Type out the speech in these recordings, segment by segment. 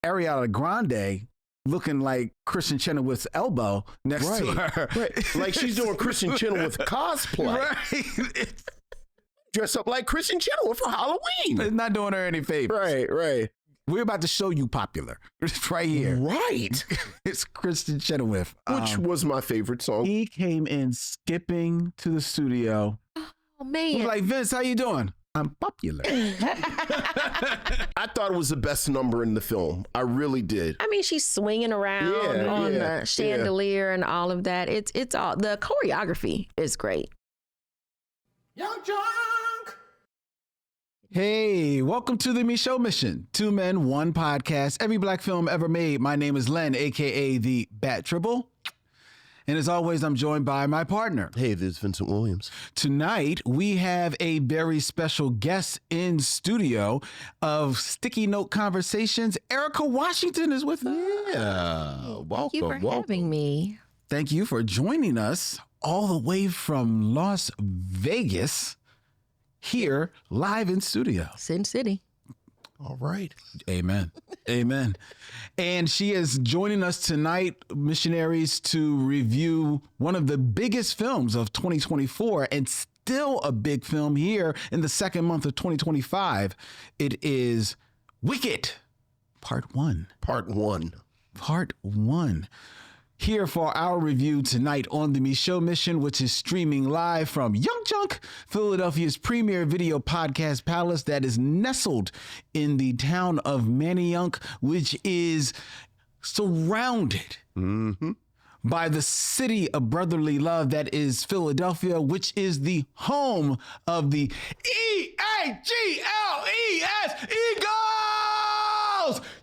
Ariana Grande looking like Kristen Chenoweth's elbow next to her. Right. Like she's doing Kristen Chenoweth cosplay. Right. Dress up like Kristen Chenoweth for Halloween. It's not doing her any favors. Right. We're about to show you popular. It's right here. Right. It's Kristen Chenoweth. Which was my favorite song. He came in skipping to the studio. Oh, man. He was like, Vince, how you doing? I'm popular. I thought it was the best number in the film. I really did. I mean, she's swinging around on the chandelier and all of that. It's all, the choreography is great. Young Junk! Hey, welcome to the Micheaux Mission. 2 men, 1 podcast, every black film ever made. My name is Len, a.k.a. the Bat Triple. And as always, I'm joined by my partner. Hey, this is Vincent Williams. Tonight, we have a very special guest in studio of Sticky Note Conversations. Erica Washington is with us. Yeah, welcome. Thank you for having me. Thank you for joining us all the way from Las Vegas here live in studio. Sin City. All right. Amen. Amen. And she is joining us tonight, missionaries, to review one of the biggest films of 2024 and still a big film here in the second month of 2025. It is Wicked, Part 1. Part 1. Part 1. Here for our review tonight on the Micheaux Mission, which is streaming live from Young Junk, Philadelphia's premier video podcast palace that is nestled in the town of Manayunk, which is surrounded by the city of brotherly love that is Philadelphia, which is the home of the E-A-G-L-E-S Eagles!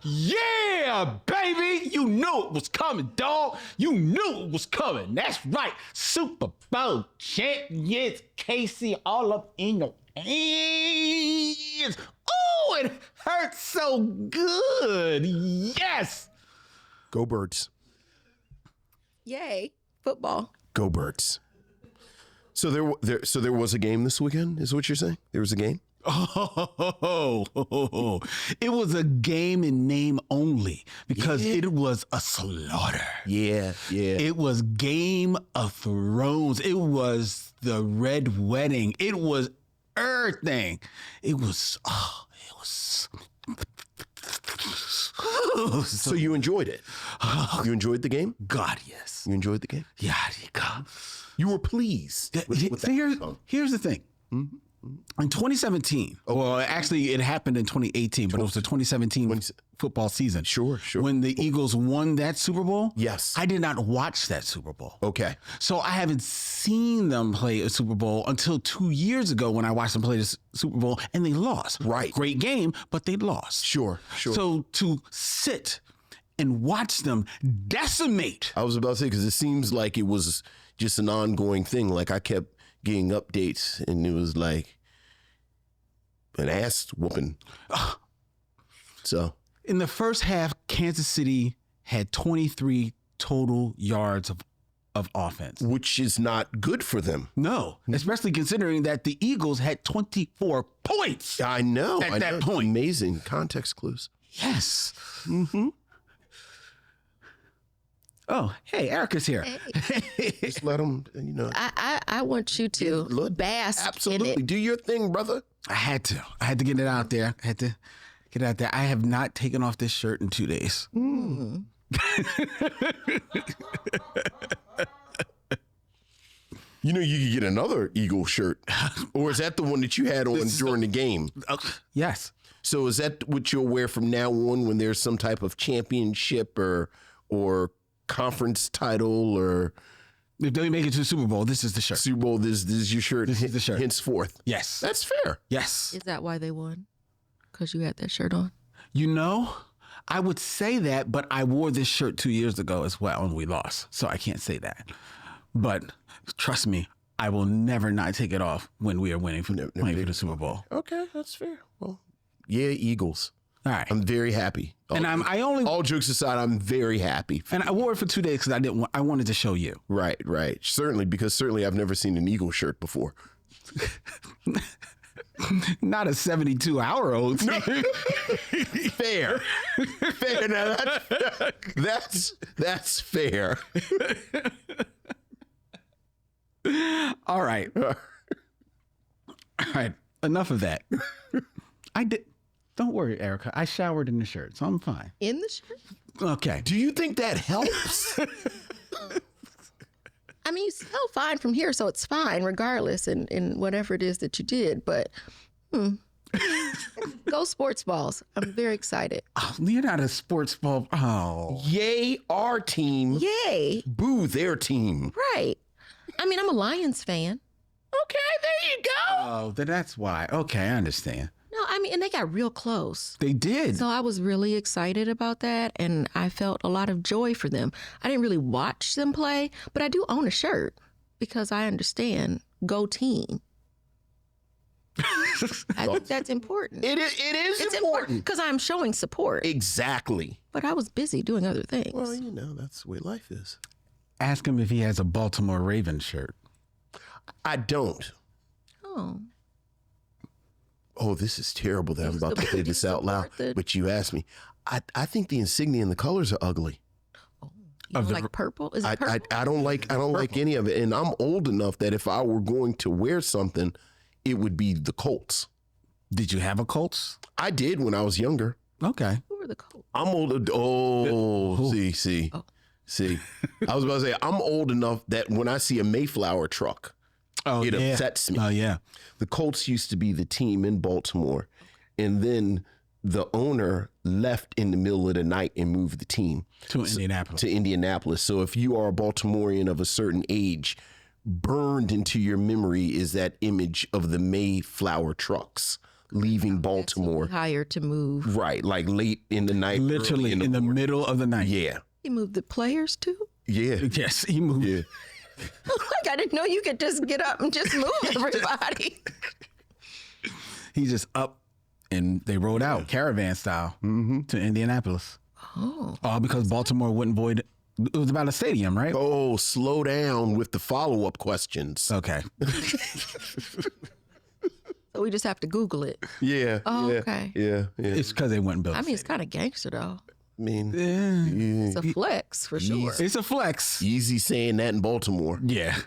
Yeah, baby! You knew it was coming, dog. You knew it was coming. That's right. Super Bowl champions, Casey, all up in your hands. Oh, it hurts so good. Yes. Go Birds. Yay. Football. Go Birds. So there was a game this weekend, is what you're saying? There was a game? Oh, it was a game in name only because it was a slaughter. Yeah. It was Game of Thrones. It was the Red Wedding. It was everything. It was. So you enjoyed it? You enjoyed the game? God, yes. You enjoyed the game? Yeah, God. You were pleased. With So here's the thing. Mm-hmm. In 2017, well, actually, it happened in 2018, but it was the 2017 football season. Sure. When the Eagles won that Super Bowl, Yes. I did not watch that Super Bowl. Okay. So I haven't seen them play a Super Bowl until 2 years ago when I watched them play the Super Bowl, and they lost. Right. Great game, but they lost. Sure. So to sit and watch them decimate. I was about to say, because it seems like it was just an ongoing thing. Like I kept getting updates, and it was like an ass whooping. So in the first half, Kansas City had 23 total yards of offense. Which is not good for them. No, especially considering that the Eagles had 24 points. I know. At that point. Amazing context clues. Yes. Mm-hmm. Oh, hey, Erica's here. Hey. Just let them, I want you to bask Absolutely. in it. Do your thing, brother. I had to get it out there. I had to get it out there. I have not taken off this shirt in 2 days. You know, you could get another Eagle shirt. Or is that the one that you had on during the game? Yes. So is that what you'll wear from now on when there's some type of championship or conference title or if they make it to the Super Bowl, this is the shirt. Super Bowl, this is your shirt. This is the shirt. Henceforth. Yes. That's fair. Yes. Is that why they won? Because you had that shirt on? You know, I would say that, but I wore this shirt 2 years ago as well, and we lost. So I can't say that. But trust me, I will never not take it off when we are winning playing for the Super Bowl. Okay, that's fair. Well, yeah, Eagles. All right. I'm very happy. And all jokes aside, I'm very happy. And I wore it for 2 days because I wanted to show you. Right. Certainly, because I've never seen an Eagle shirt before. Not a 72-hour-old team. Fair. Fair. Now that's fair. All right. Enough of that. Don't worry, Erica. I showered in the shirt, so I'm fine. In the shirt? Okay. Do you think that helps? I mean, you smell fine from here, so it's fine regardless in whatever it is that you did. But go sports balls. I'm very excited. Oh, you're not a sports ball. Oh. Yay, our team. Yay. Boo, their team. Right. I mean, I'm a Lions fan. Okay, there you go. Oh, then that's why. Okay, I understand. No, I mean, and they got real close. They did. So I was really excited about that, and I felt a lot of joy for them. I didn't really watch them play, but I do own a shirt because I understand. Go team. I think that's important. It is important. Because I'm showing support. Exactly. But I was busy doing other things. Well, that's the way life is. Ask him if he has a Baltimore Ravens shirt. I don't. Oh, this is terrible that I'm about to say this out loud, but you asked me. I think the insignia and the colors are ugly. You don't like purple? Is it purple? I don't like any of it. And I'm old enough that if I were going to wear something, it would be the Colts. Did you have a Colts? I did when I was younger. Okay. Who are the Colts? I'm older. See. I was about to say, I'm old enough that when I see a Mayflower truck, it upsets me. Oh, yeah. The Colts used to be the team in Baltimore, and then the owner left in the middle of the night and moved the team to Indianapolis. So if you are a Baltimorean of a certain age, burned into your memory is that image of the Mayflower trucks leaving Baltimore. Hired to move. Right, like late in the night. Literally in the middle of the night. Yeah. He moved the players too? Yeah. Yes, he moved. Yeah. Like, I didn't know you could just get up and just move everybody. He just up and they rode out caravan style to Indianapolis. Oh. All because Baltimore wouldn't void. It was about a stadium, right? Oh, slow down with the follow-up questions. Okay. So we just have to Google it. Yeah. Oh, yeah, okay. Yeah. It's because they wouldn't build. I mean, it's kind of gangster though. I mean, It's a flex for sure. It's a flex. Easy saying that in Baltimore. Yeah.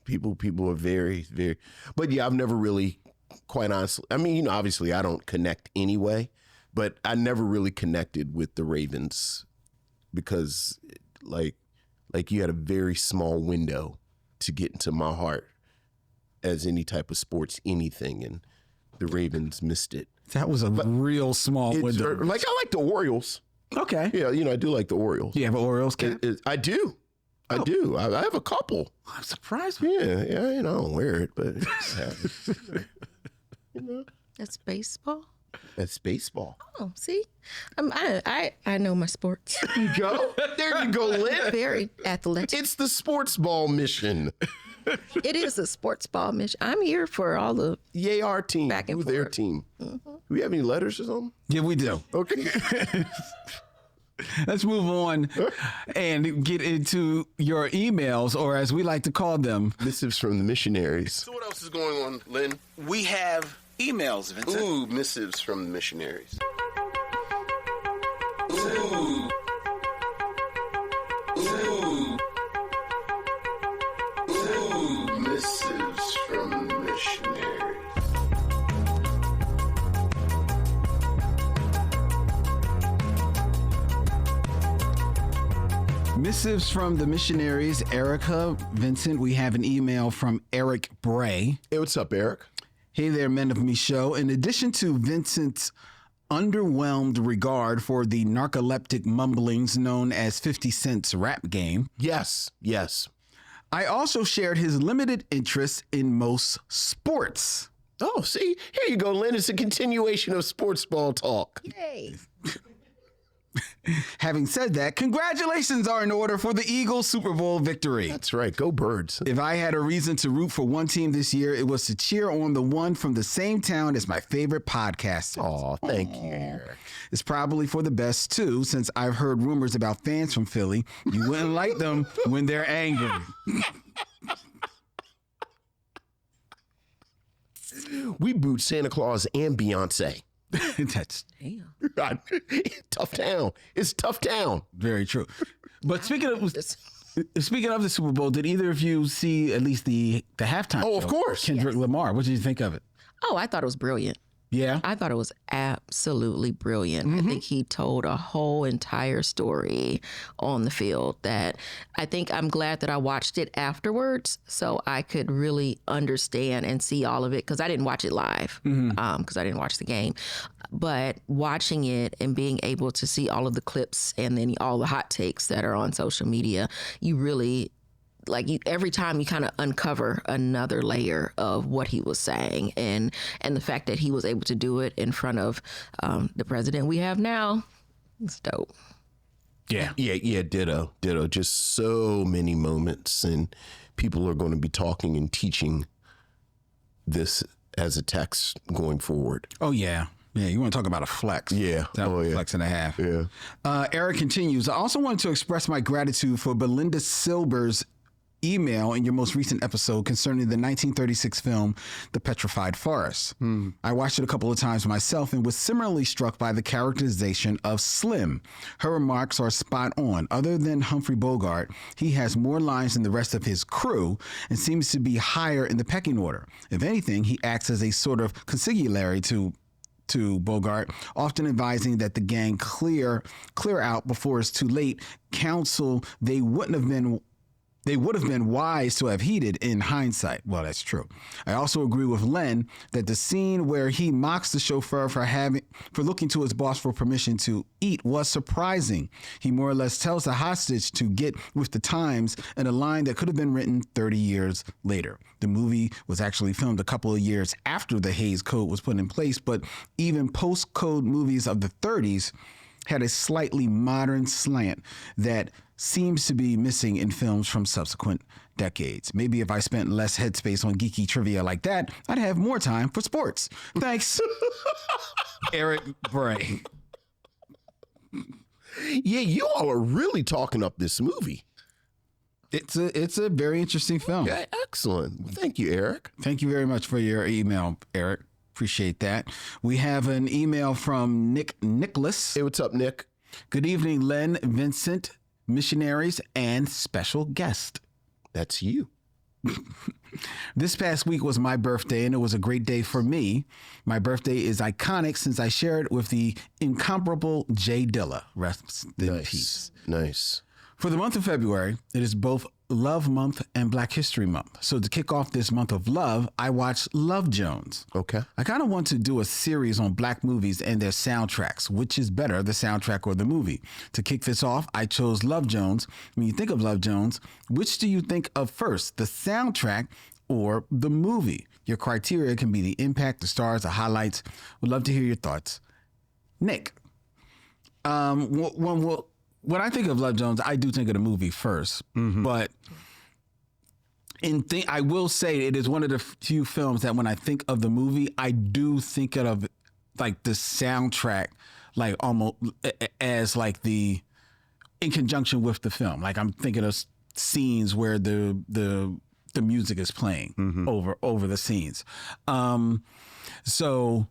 People are very, very, but yeah, I've never really, quite honestly, I mean, obviously I don't connect anyway, but I never really connected with the Ravens because like you had a very small window to get into my heart as any type of sports, anything. And the Ravens missed it. That was a real small window. Like, I like the Orioles. Okay. Yeah, I do like the Orioles. You have an Orioles cap? I do. I do. I have a couple. I'm surprised. Yeah. I don't wear it, but That's baseball. that's baseball. Oh, see, I know my sports. There you go, Lynn. Very athletic. It's the sports ball mission. It is a sports ball mission. I'm here for all the Yay, our team. Back and Who's their forth. team? Do we have any letters or something? Yeah, we do. Okay. Let's move on and get into your emails, or as we like to call them, Missives from the missionaries. So what else is going on, Lynn? we have emails, Vincent. Ooh, missives from the missionaries. Missives from the missionaries. Missives from the missionaries. Erica, Vincent, we have an email from Eric Bray. Hey, what's up, Eric? Hey there, men of Micheaux. In addition to Vincent's underwhelmed regard for the narcoleptic mumblings known as 50 Cent's rap game, Yes. I also shared his limited interest in most sports. Oh, see, here you go, Lynn. It's a continuation of sports ball talk. yay. Having said that, congratulations are in order for the Eagles Super Bowl victory. That's right. Go Birds. If I had a reason to root for one team this year, it was to cheer on the one from the same town as my favorite podcaster. Oh, thank you, Eric. It's probably for the best, too, since I've heard rumors about fans from Philly. You wouldn't like them when they're angry. We booed Santa Claus and Beyonce. That's Damn. Tough town. It's tough town. very true. But speaking of the Super Bowl, did either of you see at least the halftime? Oh, of show? course. Kendrick Lamar. What did you think of it? Oh, I thought it was brilliant. Yeah. I thought it was absolutely brilliant. I think he told a whole entire story on the field that I'm glad that I watched it afterwards so I could really understand and see all of it because I didn't watch it live because I didn't watch the game. But watching it and being able to see all of the clips and then all the hot takes that are on social media, you really every time you kind of uncover another layer of what he was saying and the fact that he was able to do it in front of the president we have now, it's dope. Yeah. Ditto. Just so many moments, and people are going to be talking and teaching this as a text going forward. Oh, yeah. Yeah, you want to talk about a flex. Yeah. That was yeah. flex and a half. Yeah. Eric continues, I also wanted to express my gratitude for Belinda Silber's email in your most recent episode concerning the 1936 film, The Petrified Forest. I watched it a couple of times myself and was similarly struck by the characterization of Slim. Her remarks are spot on. Other than Humphrey Bogart, he has more lines than the rest of his crew and seems to be higher in the pecking order. If anything, he acts as a sort of consigliere to Bogart, often advising that the gang clear out before it's too late. Counsel they would have been wise to have heeded in hindsight. Well, that's true. I also agree with Len that the scene where he mocks the chauffeur for looking to his boss for permission to eat was surprising. He more or less tells the hostage to get with the times in a line that could have been written 30 years later. The movie was actually filmed a couple of years after the Hays Code was put in place, but even post-code movies of the 30s had a slightly modern slant that seems to be missing in films from subsequent decades. Maybe if I spent less headspace on geeky trivia like that, I'd have more time for sports. Thanks, Eric Bray. Yeah, you all are really talking up this movie. It's a very interesting film. Yeah, excellent. Thank you, Eric. Thank you very much for your email, Eric. Appreciate that. We have an email from Nick Nicholas. Hey, what's up, Nick? Good evening, Len, Vincent, missionaries, and special guest. That's you. This past week was my birthday, and it was a great day for me. My birthday is iconic since I shared it with the incomparable Jay Dilla. Rest in peace. Nice. For the month of February, it is both Love Month and Black History Month. So to kick off this month of love, I watched Love Jones. Okay. I kind of want to do a series on black movies and their soundtracks. Which is better, the soundtrack or the movie? To kick this off, I chose Love Jones. When you think of Love Jones, which do you think of first, the soundtrack or the movie? Your criteria can be the impact, the stars, the highlights. Would love to hear your thoughts. Nick, when I think of Love Jones, I do think of the movie first, but I will say it is one of the few films that when I think of the movie, I do think of like the soundtrack, like almost as like in conjunction with the film. Like I'm thinking of scenes where the music is playing over the scenes. So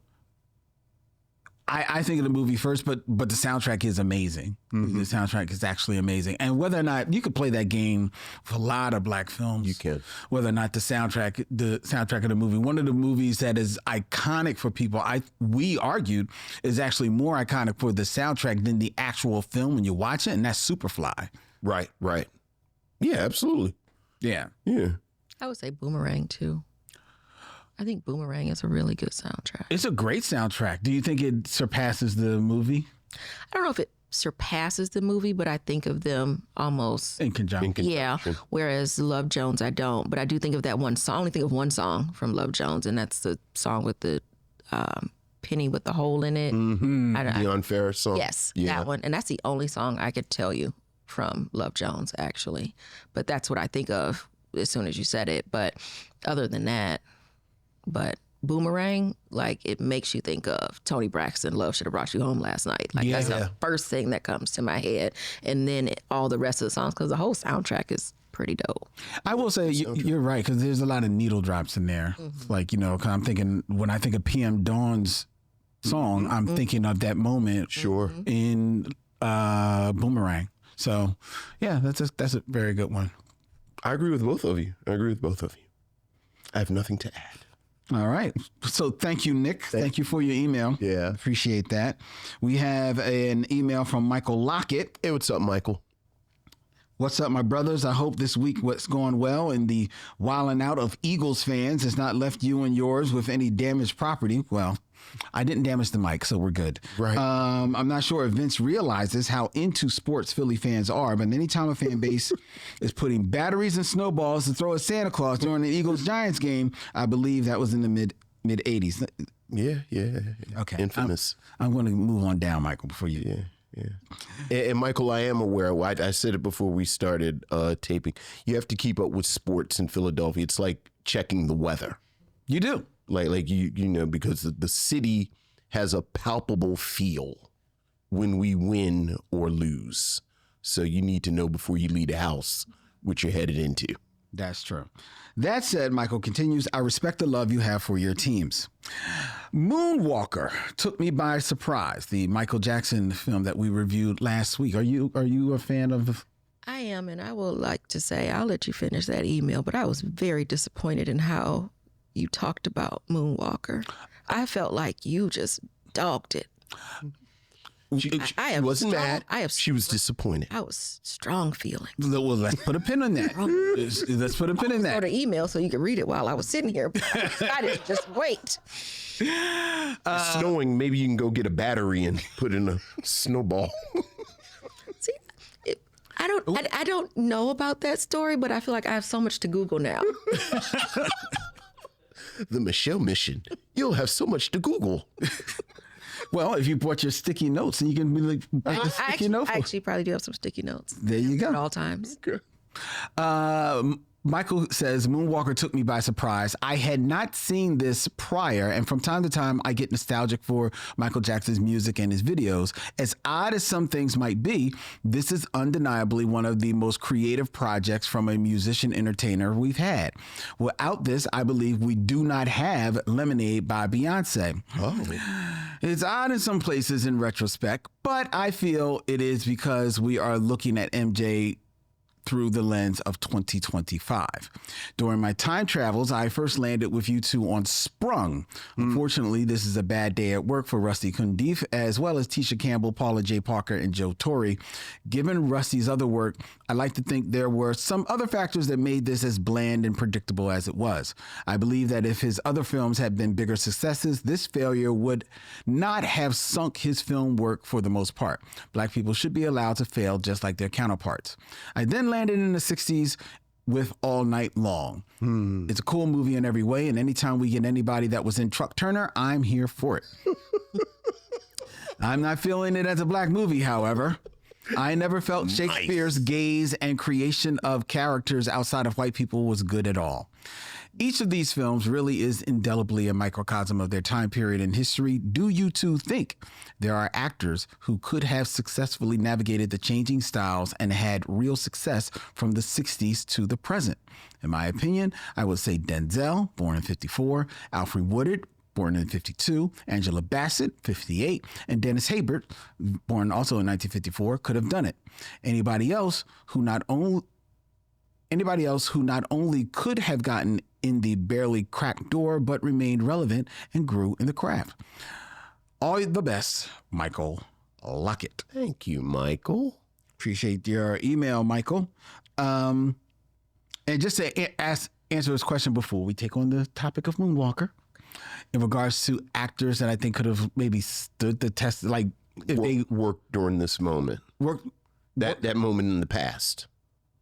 I think of the movie first, but the soundtrack is amazing. The soundtrack is actually amazing. And whether or not you could play that game for a lot of black films, You can. Whether or not the soundtrack of the movie, one of the movies that is iconic for people, we argued is actually more iconic for the soundtrack than the actual film when you watch it, and that's Superfly. Right. Yeah, absolutely. Yeah. Yeah. I would say Boomerang too. I think Boomerang is a really good soundtrack. It's a great soundtrack. Do you think it surpasses the movie? I don't know if it surpasses the movie, but I think of them almost In conjunction. Yeah. Whereas Love Jones, I don't. But I do think of that one song. I only think of one song from Love Jones, and that's the song with the penny with the hole in it. The Unfair song. Yes, Yeah. that one. And that's the only song I could tell you from Love Jones, actually. But that's what I think of as soon as you said it. But other than that, Boomerang, like, it makes you think of Toni Braxton, Love Should Have Brought You Home Last Night. Like, that's the first thing that comes to my head. And then all the rest of the songs, because the whole soundtrack is pretty dope. I will say you're right, because there's a lot of needle drops in there. Like, 'cause I'm thinking, when I think of PM Dawn's song, I'm thinking of that moment in Boomerang. So, yeah, that's a very good one. I agree with both of you. I have nothing to add. All right. So thank you, Nick. Thank you for your email. Yeah. Appreciate that. We have an email from Michael Lockett. Hey, what's up, Michael? What's up, my brothers? I hope this week what's going well and the wilding out of Eagles fans has not left you and yours with any damaged property. Well, I didn't damage the mic, so we're good. Right. I'm not sure if Vince realizes how into sports Philly fans are, but anytime a fan base is putting batteries and snowballs to throw at Santa Claus during the Eagles-Giants game, I believe that was in the mid 80s. Yeah. Okay. Infamous. I'm going to move on down, Michael, before you... Yeah. And Michael, I am aware. I said it before we started taping. You have to keep up with sports in Philadelphia. It's like checking the weather. You do. Like you know, because the city has a palpable feel when we win or lose. So you need to know before you leave the house what you're headed into. That's true. That said, Michael continues, I respect the love you have for your teams. Moonwalker took me by surprise, the Michael Jackson film that we reviewed last week. Are you a fan of? I am, and I would like to say, I'll let you finish that email, but I was very disappointed in how you talked about Moonwalker. I felt like you just dogged it. She wasn't mad. She was disappointed. I was strong feeling. Well, let's put a pin on that. Let's put a pin in that. I wrote an email so you could read it while I was sitting here. I didn't just wait. It's snowing. Maybe you can go get a battery and put in a snowball. See, I don't know about that story, but I feel like I have so much to Google now. The Micheaux mission. You'll have so much to Google. Well, if you brought your sticky notes, and you can be like, I actually probably do have some sticky notes. There you go. At all times. Michael says, Moonwalker took me by surprise. I had not seen this prior, and from time to time, I get nostalgic for Michael Jackson's music and his videos. As odd as some things might be, this is undeniably one of the most creative projects from a musician-entertainer we've had. Without this, I believe we do not have Lemonade by Beyonce. Oh. It's odd in some places in retrospect, but I feel it is because we are looking at MJ through the lens of 2025. During my time travels, I first landed with you two on Sprung. Unfortunately, this is a bad day at work for Rusty Kundif, as well as Tisha Campbell, Paula J. Parker, and Joe Torre. Given Rusty's other work, I like to think there were some other factors that made this as bland and predictable as it was. I believe that if his other films had been bigger successes, this failure would not have sunk his film work for the most part. Black people should be allowed to fail just like their counterparts. I then landed in the 60s with All Night Long. It's a cool movie in every way, and anytime we get anybody that was in Truck Turner, I'm here for it. I'm not feeling it as a black movie, however. I never felt Shakespeare's gaze and creation of characters outside of white people was good at all. Each of these films really is indelibly a microcosm of their time period in history. Do you two think there are actors who could have successfully navigated the changing styles and had real success from the 60s to the present? In my opinion, I would say Denzel, born in 54, Alfred Woodard, born in 52, Angela Bassett, 58, and Dennis Haysbert, born also in 1954, could have done it. Anybody else who not only could have gotten in the barely cracked door, but remained relevant and grew in the craft. All the best, Michael Lockett. Thank you, Michael. Appreciate your email, Michael. And just to answer this question before we take on the topic of Moonwalker, in regards to actors that I think could have maybe stood the test, like if they worked during this moment, that moment in the past.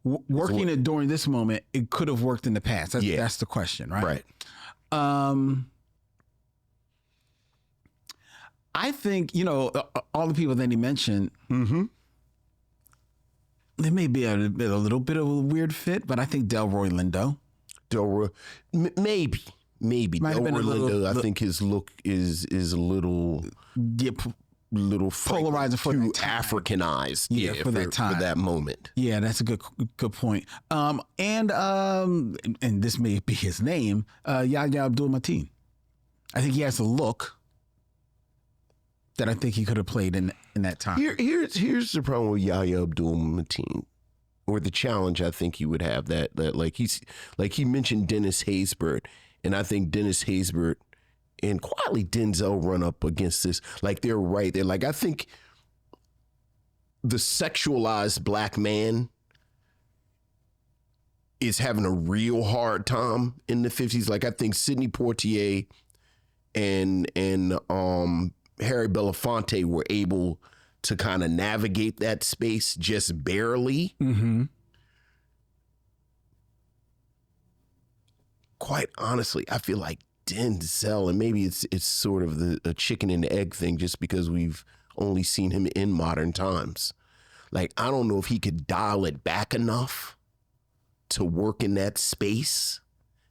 Working it during this moment, it could have worked in the past. That's the question, right? Right. I think, all the people that he mentioned, there may be a little bit of a weird fit, but I think Delroy Lindo. Maybe. Might have been Delroy Lindo, I think his look is a little... Yeah, little polarizing for too that time. Africanized. For that time. For that moment. Yeah, that's a good point. And this may be his name, Yahya Abdul-Mateen. I think he has a look that I think he could have played in that time. Here's the problem with Yahya Abdul-Mateen, or the challenge I think he would have, that like he mentioned Dennis Haysbert, and I think Dennis Haysbert and quietly Denzel run up against this. Like, they're right. They're like, I think the sexualized black man is having a real hard time in the 50s. Like, I think Sidney Poitier and Harry Belafonte were able to kind of navigate that space just barely. Mm-hmm. Quite honestly, I feel like Denzel, and maybe it's sort of a chicken and egg thing, just because we've only seen him in modern times. Like, I don't know if he could dial it back enough to work in that space,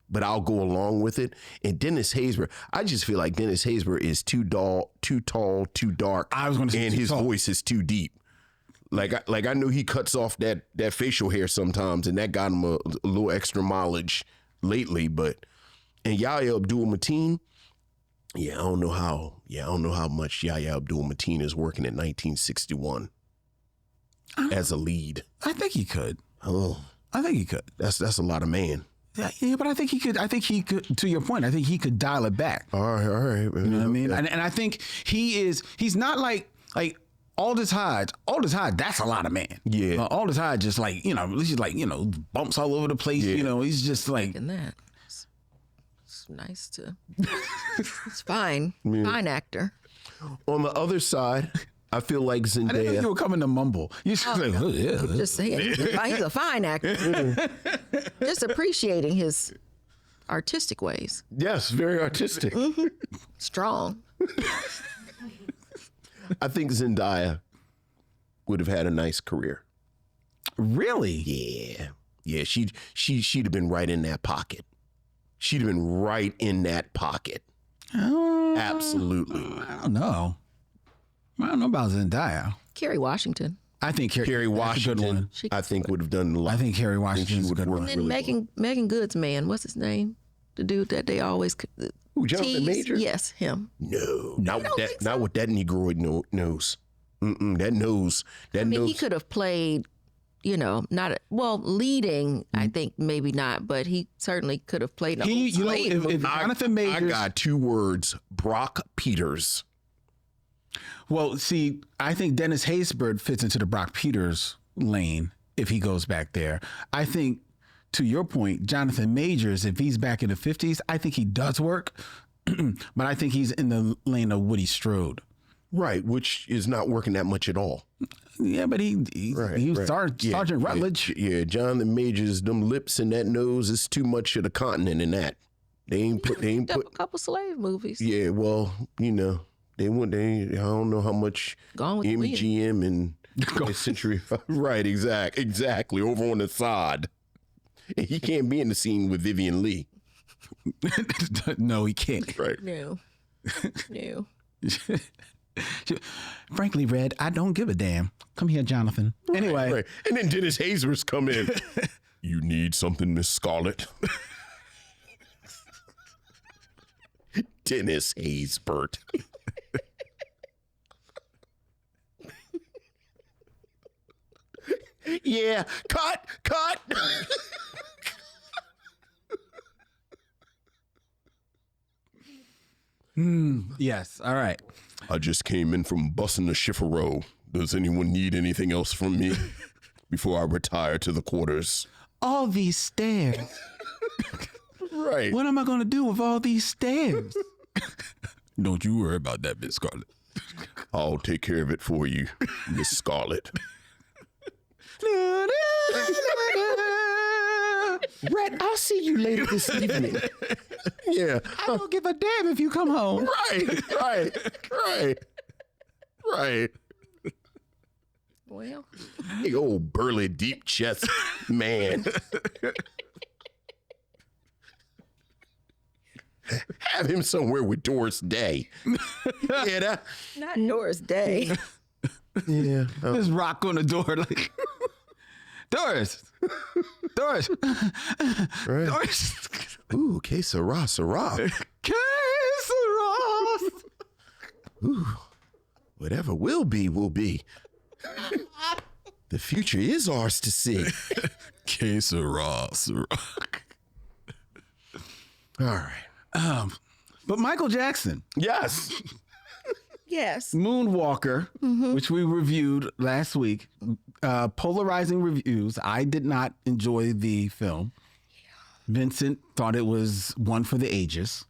but I'll go along with it. And Dennis Haysbert, I just feel like Dennis Haysbert is too tall, too dark. I was going to say, and his voice is too deep. Like I know he cuts off that facial hair sometimes, and that got him a little extra mileage lately. But and Yahya Abdul-Mateen, I don't know how much Yahya Abdul-Mateen is working in 1961 as a lead. I think he could. Oh, I think he could. That's a lot of man. Yeah, but I think he could. To your point, I think he could dial it back. All right. You know what I mean? And I think he's not like Aldous Hodge. Aldous Hodge, that's a lot of man. Yeah. Aldous Hodge just bumps all over the place. Yeah. You know, he's just like. And that. It's nice to. It's fine. Yeah. Fine actor. On the other side, I feel like Zendaya. I didn't know you were coming to mumble. You just just saying, he's a fine actor. Just appreciating his artistic ways. Yes, very artistic. Mm-hmm. Strong. I think Zendaya would have had a nice career. Really? Yeah. She'd have been right in that pocket. She'd have been right in that pocket. Absolutely. I don't know about Zendaya. Kerry Washington. I think Kerry Washington, I think, would have done a lot. I think Kerry Washington would have worked. And then Megan Good's man, what's his name? The dude that they always Who, Jonathan Majors? Yes, him. No, not with that Negroid nose. That nose. I mean, he could have played, leading. I think maybe not, but he certainly could have played. If Jonathan Majors, I got two words: Brock Peters. Well, see, I think Dennis Haysbert fits into the Brock Peters lane if he goes back there. I think, to your point, Jonathan Majors, if he's back in the 50s, I think he does work, but I think he's in the lane of Woody Strode. Right, which is not working that much at all. Yeah, but he was Sergeant Rutledge. Yeah, Jonathan Majors, them lips and that nose is too much of the continent in that. They ain't put a couple slave movies. Yeah, well, I don't know how much MGM and 20th Century. Right, exactly. Over on the side. And he can't be in the scene with Vivian Lee. No, he can't. Right. No. Frankly, Red, I don't give a damn. Come here, Jonathan. Anyway. Right. And then Dennis Haysbert's come in. You need something, Miss Scarlett? Dennis Haysbert. Yeah, cut. Yes, all right. I just came in from bussing the Chifferow. Does anyone need anything else from me before I retire to the quarters? All these stairs. Right. What am I going to do with all these stairs? Don't you worry about that, Miss Scarlett. I'll take care of it for you, Miss Scarlett. Red, I'll see you later this evening. Yeah. I don't give a damn if you come home. Right. Well. Hey, old burly, deep chest man. Have him somewhere with Doris Day. Yeah, Not Doris Day. yeah. Just rock on the door like, Doris. Doris. Right. Doris. Ooh, que sera, sera. Que sera. Ooh, whatever will be, will be. The future is ours to see. Que sera, sera. All right. But Michael Jackson, Yes. Yes. Moonwalker, which we reviewed last week, polarizing reviews. I did not enjoy the film. Vincent thought it was one for the ages.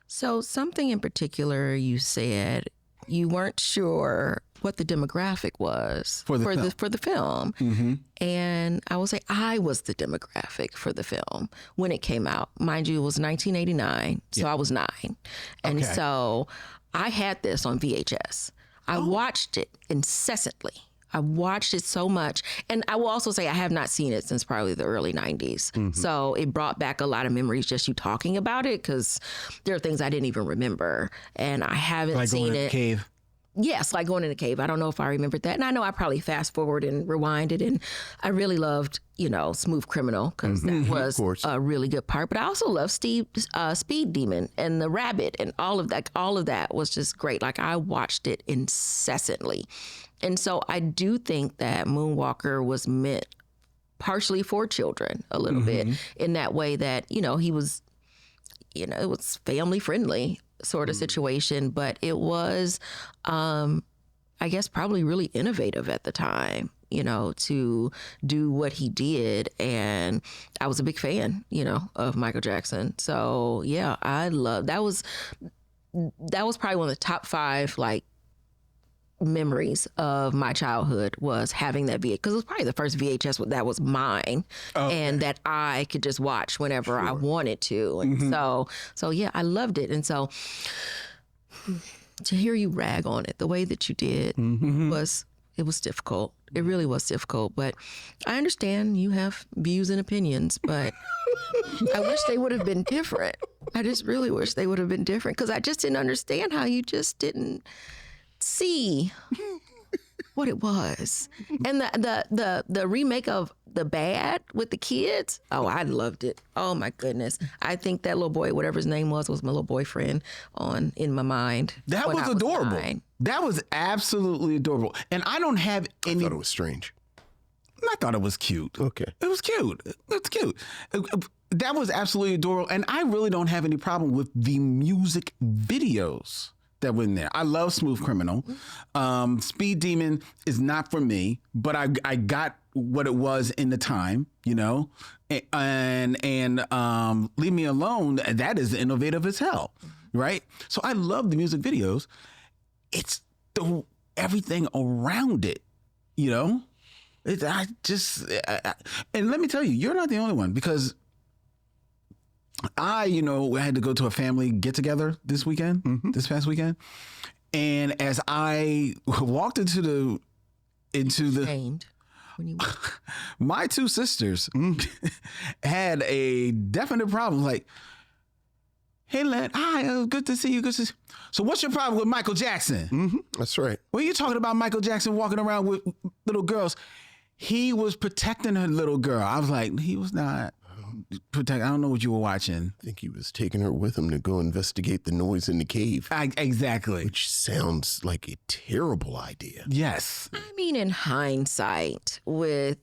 So something in particular you said, you weren't sure what the demographic was For the film. And I will say I was the demographic for the film when it came out. Mind you, it was 1989, so I was 9. And Okay. so I had this on VHS. I watched it incessantly. I watched it so much. And I will also say I have not seen it since probably the early 90s. So it brought back a lot of memories just you talking about it, because there are things I didn't even remember. And I haven't Like going seen to the it. cave. Yes, like going in a cave. I don't know if I remembered that. And I know I probably fast forward and rewinded. And I really loved, Smooth Criminal, because that was course. a really good part. But I also love Speed Demon and the Rabbit and all of that. All of that was just great. Like I watched it incessantly. And so I do think that Moonwalker was meant partially for children a little bit in that way that, he was, it was family friendly sort of situation, but it was, I guess, probably really innovative at the time, to do what he did. And I was a big fan, of Michael Jackson. So yeah, I love, that was probably one of the top 5, like, memories of my childhood was having that VHS, because it was probably the first VHS that was mine and that I could just watch whenever I wanted to. And so yeah, I loved it. And so to hear you rag on it the way that you did was difficult. It really was difficult, but I understand you have views and opinions, but I wish they would have been different. I just really wish they would have been different, because I just didn't understand how you just didn't see what it was. And the remake of The Bad with the kids, oh, I loved it. Oh my goodness. I think that little boy, whatever his name was my little boyfriend in my mind. That was adorable. 9. That was absolutely adorable. And I don't have any. I thought it was strange. I thought it was cute. Okay. It was cute. It's cute. That was absolutely adorable. And I really don't have any problem with the music videos that were in there. I love Smooth Criminal. Speed Demon is not for me, but I got what it was in the time, and Leave Me Alone, that is innovative as hell, right? So I love the music videos. It's everything around it, and let me tell you, you're not the only one, because I had to go to a family get together this past weekend. And as I walked into the Shamed when you my 2 sisters had a definite problem. Like, hey, Len, hi, good to see you. Good to see you. So what's your problem with Michael Jackson? That's right. Well, you're talking about Michael Jackson walking around with little girls. He was protecting her little girl. I was like, he was not. I don't know what you were watching. I think he was taking her with him to go investigate the noise in the cave. Exactly. Which sounds like a terrible idea. Yes. I mean, in hindsight, with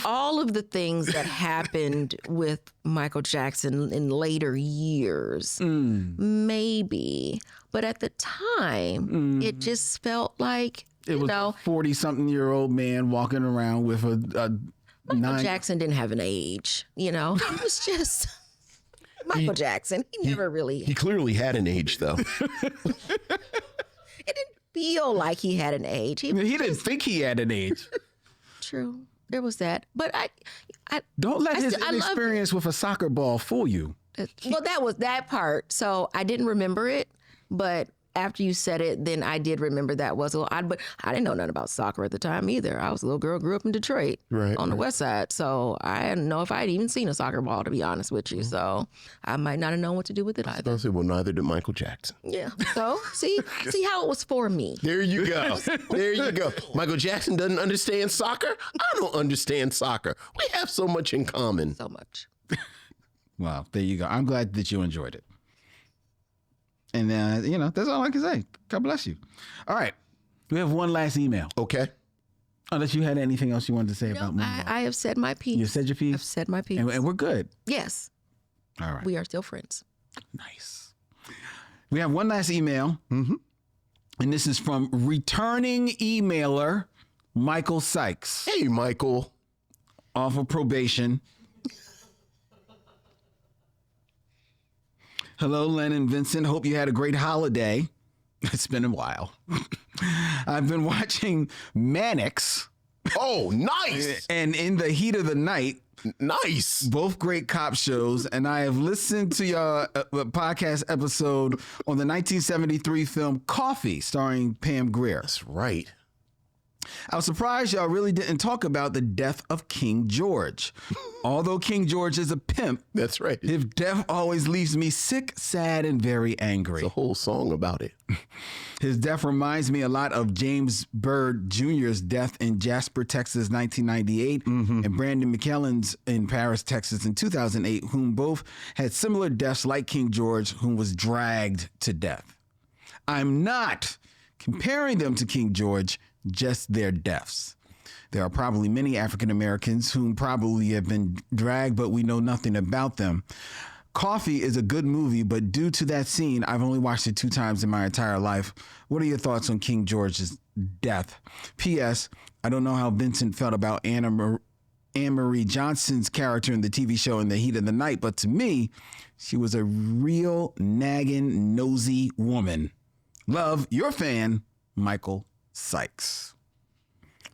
all of the things that happened with Michael Jackson in later years, maybe. But at the time, it just felt like, it was a 40-something-year-old man walking around with a Michael Jackson didn't have an age, He was just Michael Jackson. He never really. He clearly had an age, though. It didn't feel like he had an age. He didn't think he had an age. True. There was that. But I don't let his inexperience with a soccer ball fool you. Well, that was that part. So I didn't remember it, but after you said it, then I did remember that was a little odd, but I didn't know nothing about soccer at the time either. I was a little girl, grew up in Detroit on the west side. So I didn't know if I had even seen a soccer ball, to be honest with you. So I might not have known what to do with it either. I say, well, neither did Michael Jackson. Yeah. So see how it was for me. There you go. There you go. Michael Jackson doesn't understand soccer. I don't understand soccer. We have so much in common. So much. Well, there you go. I'm glad that you enjoyed it. And that's all I can say. God bless you. All right. We have one last email. Okay. Unless you had anything else you wanted to say about Moonwalker. I have said my piece. You said your piece? I've said my piece. And we're good. Yes. All right. We are still friends. Nice. We have one last email. Mm-hmm. And this is from returning emailer Michael Sykes. Hey, Michael. Off of probation. Hello, Len and Vincent. Hope you had a great holiday. It's been a while. I've been watching Mannix. Oh, nice. And In the Heat of the Night. Nice. Both great cop shows. And I have listened to your podcast episode on the 1973 film Coffee, starring Pam Grier. That's right. I was surprised y'all really didn't talk about the death of King George. Although King George is a pimp, that's right. His death always leaves me sick, sad, and very angry. There's a whole song about it. His death reminds me a lot of James Byrd Jr.'s death in Jasper, Texas, 1998, and Brandon McKellen's in Paris, Texas, in 2008, whom both had similar deaths like King George, whom was dragged to death. I'm not comparing them to King George, just their deaths. There are probably many African Americans whom probably have been dragged, but we know nothing about them. Coffee is a good movie, but due to that scene, I've only watched it 2 times in my entire life. What are your thoughts on King George's death? P.S. I don't know how Vincent felt about Anne Marie Johnson's character in the TV show In the Heat of the Night, but to me, she was a real nagging, nosy woman. Love, your fan, Michael Sykes.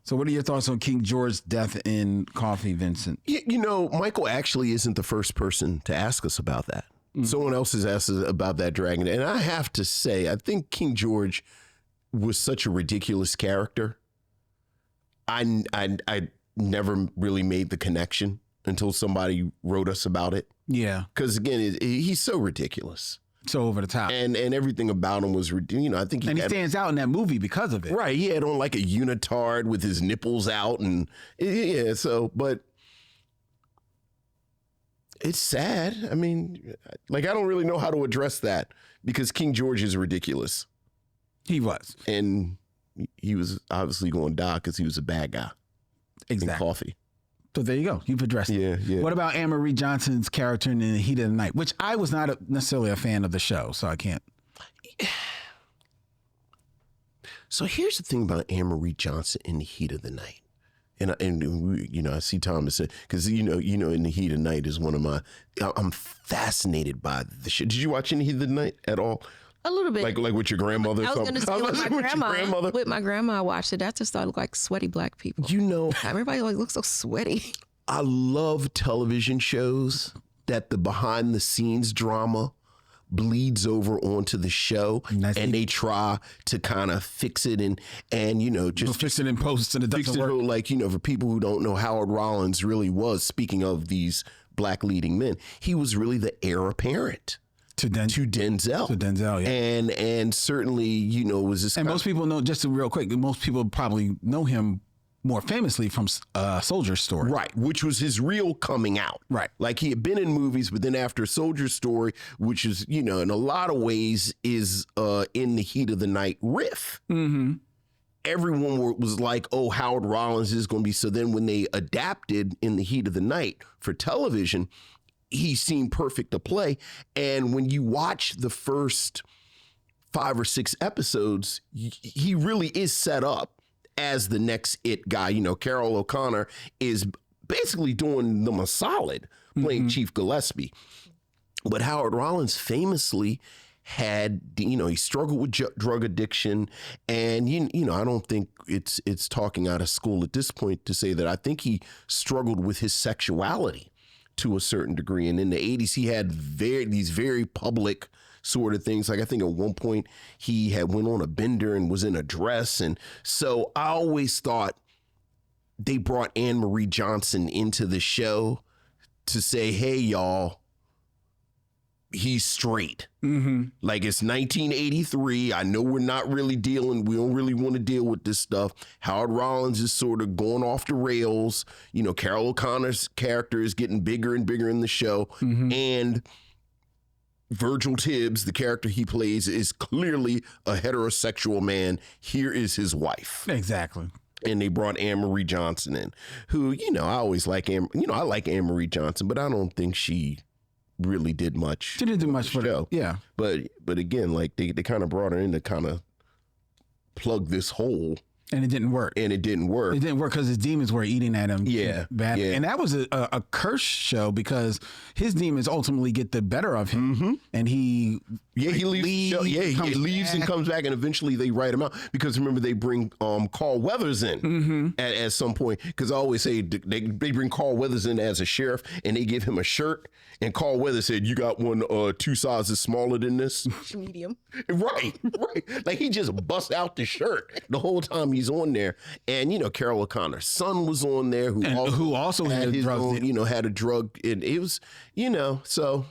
So what are your thoughts on King George's death in Coffee, Vincent? Michael actually isn't the first person to ask us about that. Someone else has asked us about that dragon. And I have to say, I think King George was such a ridiculous character. I never really made the connection until somebody wrote us about it. Yeah. Because again, he's so ridiculous. So over the top. And everything about him was, I think he stands out in that movie because of it. Right. He had on like a unitard with his nipples out and but it's sad. I mean, I don't really know how to address that because King George is ridiculous. He was. And he was obviously going to die because he was a bad guy. Exactly. In Coffee. So there you go. You've addressed it. Yeah. What about Anne Marie Johnson's character in The Heat of the Night, which I was not necessarily a fan of the show, so I can't. So here's the thing about Anne Marie Johnson in The Heat of the Night. And I see Thomas say, because, In The Heat of the Night is one of my, I'm fascinated by the show. Did you watch In The Heat of the Night at all? A little bit. Like with your grandmother? I was going to say with my grandma, I watched it. That just started like sweaty black people. Everybody looks so sweaty. I love television shows that the behind the scenes drama bleeds over onto the show and they try to kind of fix it and just fix it in post and it doesn't work. Like, for people who don't know, Howard Rollins really was, speaking of these black leading men, he was really the heir apparent. To Denzel. Yeah. And certainly, was this. And most people know, just real quick, most people probably know him more famously from Soldier Story. Right, which was his real coming out. Right. Like he had been in movies, but then after Soldier Story, which is, in a lot of ways is In the Heat of the Night riff. Mm-hmm. Everyone was like, oh, Howard Rollins is going to be. So then when they adapted In the Heat of the Night for television, he seemed perfect to play. And when you watch the first 5 or 6 episodes, he really is set up as the next it guy. Carol O'Connor is basically doing them a solid playing Chief Gillespie. But Howard Rollins famously had, he struggled with drug addiction. And, I don't think it's talking out of school at this point to say that I think he struggled with his sexuality to a certain degree. And in the 80s, he had these very public sort of things. Like I think at one point he had went on a bender and was in a dress. And so I always thought they brought Anne Marie Johnson into the show to say, hey, y'all, he's straight. Like it's 1983. I know we don't really want to deal with this stuff. Howard Rollins is sort of going off the rails. You know, Carol O'Connor's character is getting bigger and bigger in the show. And Virgil Tibbs, the character he plays, is clearly a heterosexual man. Here is his wife. Exactly. And they brought Anne Marie Johnson in, who, you know, I always like I like Anne Marie Johnson, but I don't think she really did much. She didn't do much for the show. Yeah. But again, like they kind of brought her in to kind of plug this hole. And it didn't work. It didn't work because his demons were eating at him. Yeah. Badly. Yeah. And that was a curse show because his demons ultimately get the better of him. And he leaves. He leaves and comes back, and eventually they write him out because remember they bring Carl Weathers in at some point, because I always say they bring Carl Weathers in as a sheriff and they give him a shirt, and Carl Weathers said, "You got one 2 sizes smaller than this." Medium. Right. Like he just busts out the shirt the whole time he's on there. And you know, Carol O'Connor's son was on there who also had his own, had a drug, and it was, so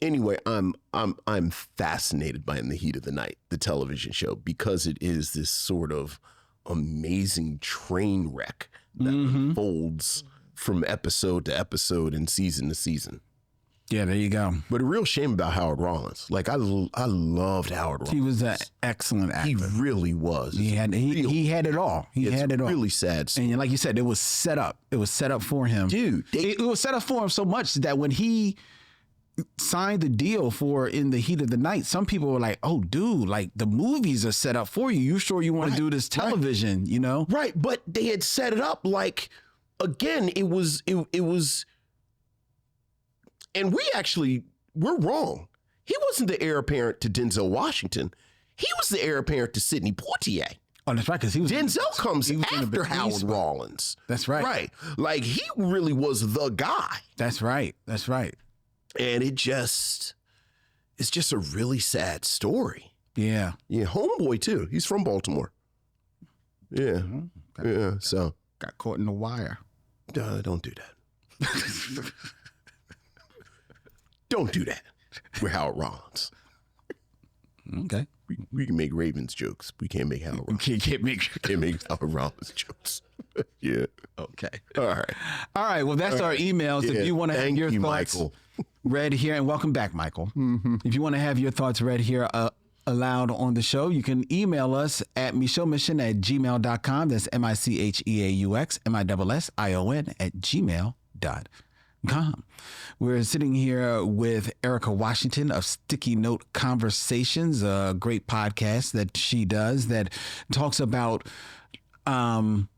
anyway, I'm fascinated by In the Heat of the Night, the television show, because it is this sort of amazing train wreck that unfolds from episode to episode and season to season. Yeah, there you go. But a real shame about Howard Rollins. Like I loved Howard Rollins. He was an excellent actor. He really was. He had it all. He had it all. Really sad story. And like you said, it was set up. It was set up for him. Dude. It was set up for him so much that when he signed the deal for In the Heat of the Night, some people were like, "Oh, dude, like the movies are set up for you. You sure you want to do this television, Right, but they had set it up like, again, it was and we're wrong. He wasn't the heir apparent to Denzel Washington. He was the heir apparent to Sidney Poitier. Oh, that's right, because Denzel comes after Howard Rollins. That's right. Right. Like he really was the guy. That's right. And it's just a really sad story. Yeah. Yeah. Homeboy too. He's from Baltimore. Yeah. So got caught in the wire. Don't do that. Don't do that. We're Howard Rollins. Okay. We can make Ravens jokes. We can't make Howard Rollins. Can't make Howard Rollins jokes. Yeah. Okay. All right. Well, that's our emails. Yeah. If you want to have your thoughts Michael. read here, and welcome back, Michael. If you want to have your thoughts read here aloud on the show, you can email us at micheauxmission@gmail.com. That's MICHEAUX MISSION@gmail.com. We're sitting here with Erica Washington of Sticky Note Conversations, a great podcast that she does that talks about, well,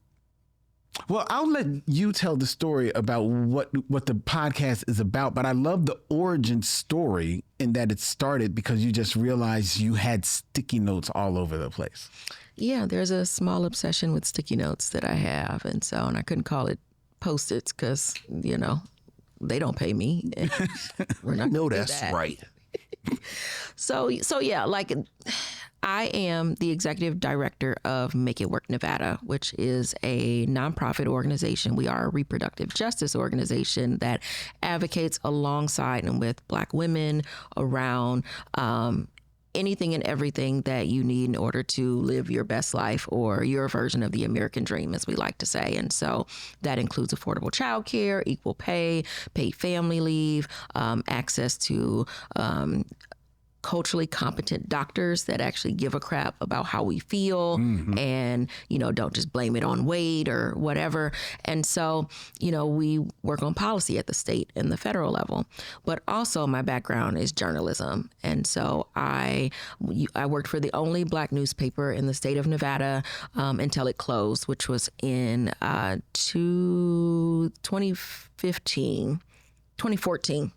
I'll let you tell the story about what the podcast is about, but I love the origin story in that it started because you just realized you had sticky notes all over the place. Yeah, there's a small obsession with sticky notes that I have, and I couldn't call it Post-its because, they don't pay me. We're not. No, that's right. So yeah, like I am the executive director of Make It Work Nevada, which is a nonprofit organization. We are a reproductive justice organization that advocates alongside and with Black women around anything and everything that you need in order to live your best life or your version of the American dream, as we like to say. And so that includes affordable childcare, equal pay, paid family leave, access to culturally competent doctors that actually give a crap about how we feel and, don't just blame it on weight or whatever. And so, we work on policy at the state and the federal level. But also my background is journalism. And so I worked for the only Black newspaper in the state of Nevada until it closed, which was in 2014.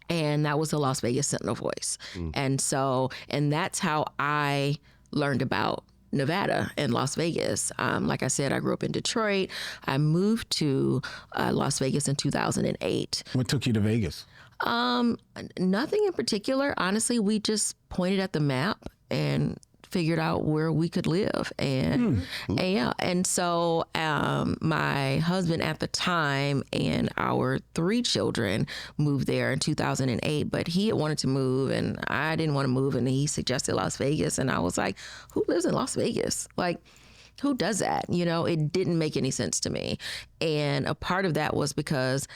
And that was the Las Vegas Sentinel Voice. And that's how I learned about Nevada and Las Vegas. Like I said, I grew up in Detroit. I moved to Las Vegas in 2008. What took you to Vegas? Nothing in particular. Honestly, we just pointed at the map and figured out where we could live. And yeah. And so my husband at the time and our 3 children moved there in 2008, but he had wanted to move and I didn't want to move. And he suggested Las Vegas. And I was like, who lives in Las Vegas? Like, who does that? You know, it didn't make any sense to me. And a part of that was because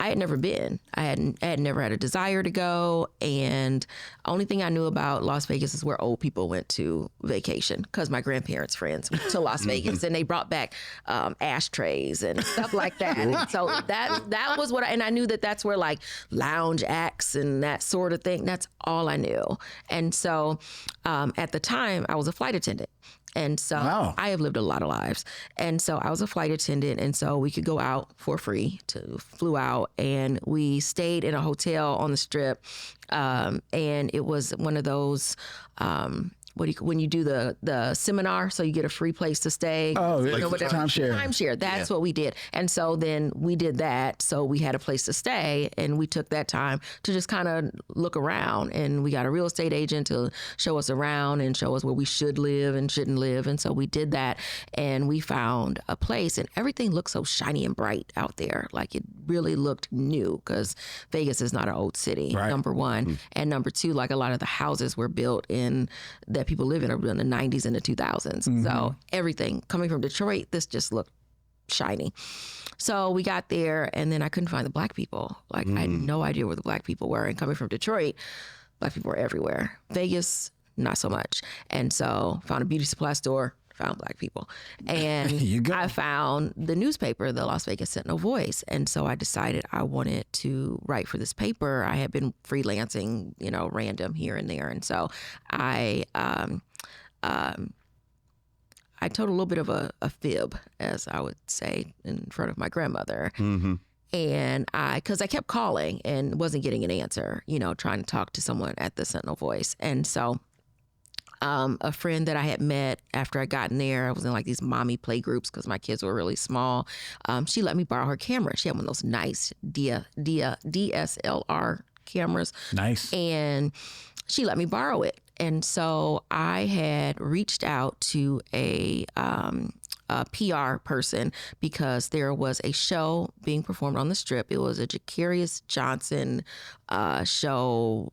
I had never been. I had never had a desire to go. And only thing I knew about Las Vegas is where old people went to vacation because my grandparents' friends went to Las Vegas and they brought back ashtrays and stuff like that. And so that was what and I knew that that's where like lounge acts and that sort of thing. That's all I knew. And so at the time I was a flight attendant. And so I have lived a lot of lives. And so I was a flight attendant. And so we could go out for free flew out and we stayed in a hotel on the Strip. And it was one of those, when you do the seminar, so you get a free place to stay. Oh, like timeshare. Timeshare. That's what we did. And so then we did that. So we had a place to stay and we took that time to just kind of look around and we got a real estate agent to show us around and show us where we should live and shouldn't live. And so we did that and we found a place and everything looked so shiny and bright out there. Like it really looked new because Vegas is not an old city, number one. And number two, like a lot of the houses were built in that people live in are in the 90s and the 2000s. So everything coming from Detroit, this just looked shiny. So we got there and then I couldn't find the Black people. Like I had no idea where the Black people were. And coming from Detroit, Black people were everywhere. Vegas, not so much. And so found a beauty supply store, found Black people. And I found the newspaper, the Las Vegas Sentinel-Voice. And so I decided I wanted to write for this paper. I had been freelancing, you know, random here and there. And so I told a little bit of a fib, as I would say, in front of my grandmother. And because I kept calling and wasn't getting an answer, you know, trying to talk to someone at the Sentinel-Voice. And so a friend that I had met after I got in there, I was in like these mommy play groups because my kids were really small. She let me borrow her camera. She had one of those nice DSLR cameras. Nice. And she let me borrow it. And so I had reached out to a PR person because there was a show being performed on the Strip. It was a Jacarius Johnson show.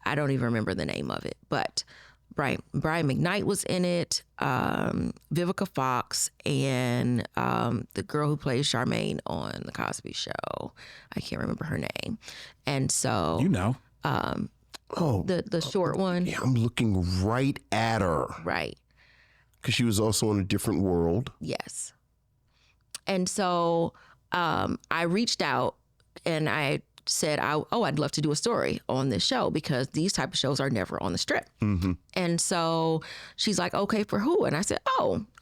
I don't even remember the name of it, but Brian McKnight was in it, Vivica Fox, and the girl who plays Charmaine on The Cosby Show. I can't remember her name. And so... You know. The short one. Yeah, I'm looking right at her. Right. Because she was also in a different world. Yes. And so I reached out and I said, I'd love to do a story on this show because these type of shows are never on the Strip. And so she's like, okay, for who? And I said,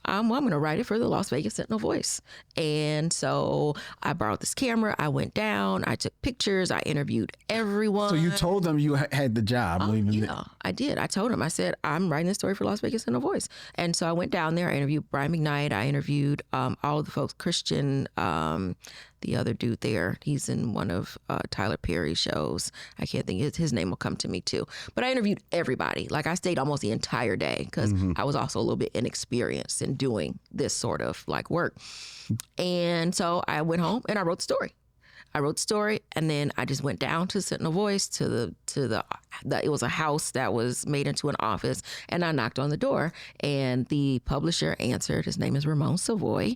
I'm going to write it for the Las Vegas Sentinel-Voice. And so I borrowed this camera. I went down. I took pictures. I interviewed everyone. So you told them you had the job. Yeah, I did. I told him. I said, I'm writing this story for Las Vegas Sentinel-Voice. And so I went down there. I interviewed Brian McKnight. I interviewed all of the folks, Christian, the other dude there. He's in one of Tyler Perry's shows. I can't think. His name will come to me too. But I interviewed everybody. Like I stayed almost the entire day because I was also a little bit inexperienced in doing this sort of like work. And so I went home and I wrote the story. And then I just went down to Sentinel-Voice to the it was a house that was made into an office, and I knocked on the door and the publisher answered. His name is Ramon Savoy.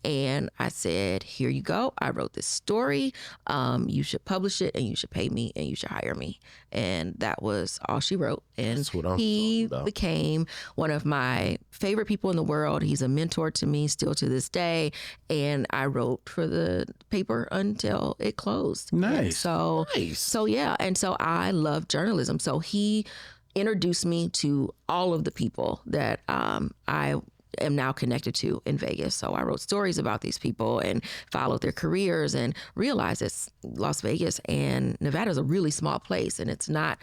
And I said, here you go. I wrote this story. You should publish it and you should pay me and you should hire me. And that was all she wrote. And he became one of my favorite people in the world. He's a mentor to me still to this day. And I wrote for the paper until it closed. Nice. So yeah. And so I love journalism. So he introduced me to all of the people that I am now connected to in Vegas. So I wrote stories about these people and followed their careers and realized that Las Vegas and Nevada is a really small place, and it's not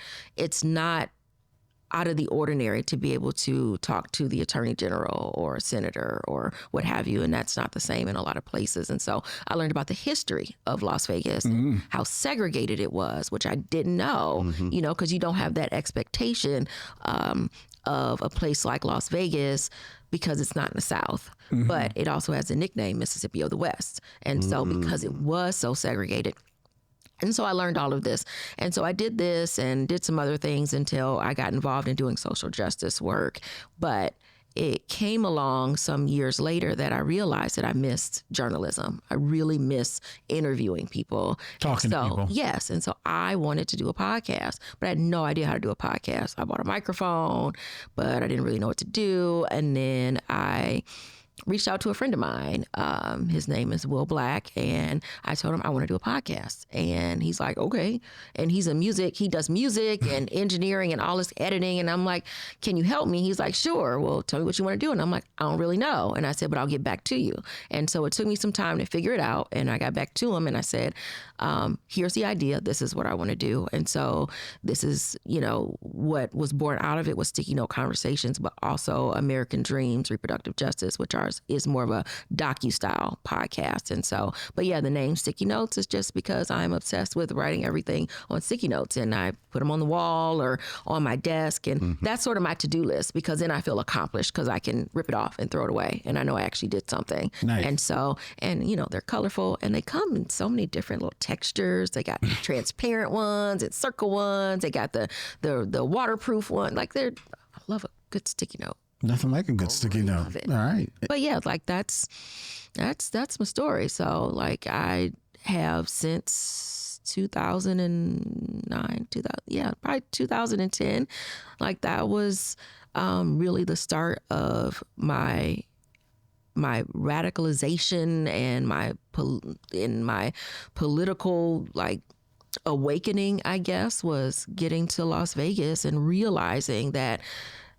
out of the ordinary to be able to talk to the attorney general or senator or what have you. And that's not the same in a lot of places. And so I learned about the history of Las Vegas, how segregated it was, which I didn't know, you know, because you don't have that expectation of a place like Las Vegas because it's not in the South, but it also has a nickname, Mississippi of the West. And so because it was so segregated, and so I learned all of this. And so I did this and did some other things until I got involved in doing social justice work. But it came along some years later that I realized that I missed journalism. I really miss interviewing people. Talking to people. Yes. And so I wanted to do a podcast, but I had no idea how to do a podcast. I bought a microphone, but I didn't really know what to do. And then I reached out to a friend of mine. His name is Will Black. And I told him I want to do a podcast. And he's like, okay. And he does music and engineering and all this editing. And I'm like, can you help me? He's like, sure. Well, tell me what you want to do. And I'm like, I don't really know. And I said, but I'll get back to you. And so it took me some time to figure it out. And I got back to him and I said, here's the idea. This is what I want to do. And so this is, you know, what was born out of it was Sticky Note Conversations, but also American Dreams, Reproductive Justice, which is more of a docu-style podcast. And so, but yeah, the name Sticky Notes is just because I'm obsessed with writing everything on sticky notes, and I put them on the wall or on my desk, and that's sort of my to-do list, because then I feel accomplished because I can rip it off and throw it away, and I know I actually did something. Nice. And so, and you know, they're colorful, and they come in so many different little textures. They got transparent ones and circle ones. They got the waterproof one. Like I love a good sticky note. Nothing like a good sticky note. All right. But yeah, like that's my story. So like I have since 2009, probably 2010. Like that was really the start of my radicalization and my political like awakening, I guess, was getting to Las Vegas and realizing that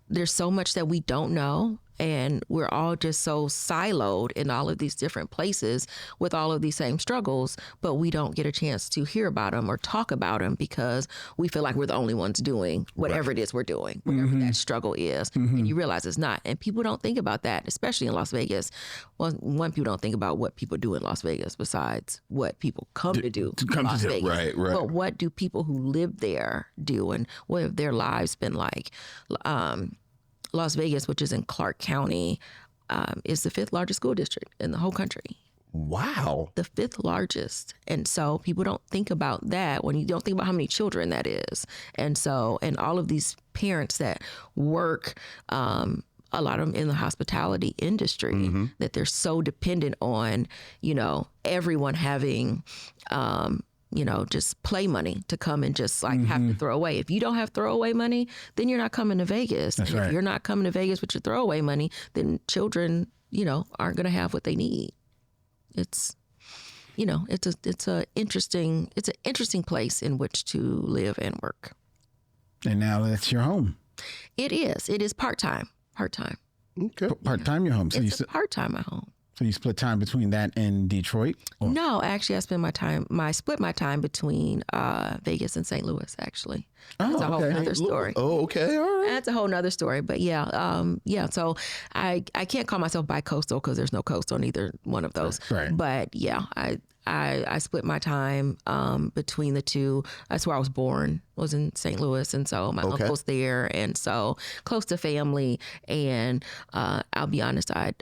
there's so much that we don't know, and we're all just so siloed in all of these different places with all of these same struggles, but we don't get a chance to hear about them or talk about them because we feel like we're the only ones doing whatever it is we're doing, whatever that struggle is. And you realize it's not. And people don't think about that, especially in Las Vegas. Well, one, people don't think about what people do in Las Vegas besides what people come to do in Las Vegas. Right. But what do people who live there do, and what have their lives been like? Las Vegas, which is in Clark County, is the 5th largest school district in the whole country. Wow. The 5th largest. And so people don't think about that when you don't think about how many children that is. And so, and all of these parents that work, a lot of them in the hospitality industry, that they're so dependent on, you know, everyone having, you know, just play money to come and just like have to throw away. If you don't have throwaway money, then you're not coming to Vegas. That's and right. If you're not coming to Vegas with your throwaway money, then children, you know, aren't going to have what they need. It's, you know, it's an interesting place in which to live and work. And now that's your home. It is part-time. Okay. Part-time your home. So It's part-time at home. So you split time between that and Detroit? Or? No, actually, I split my time between Vegas and St. Louis. Actually, that's a whole other story. Oh, okay, all right. That's a whole nother story. But yeah. So I can't call myself bi-coastal because there's no coast on either one of those. Right. But yeah, I split my time between the two. That's where I was born, was in St. Louis. And so my uncle's there. And so close to family. And I'll be honest, I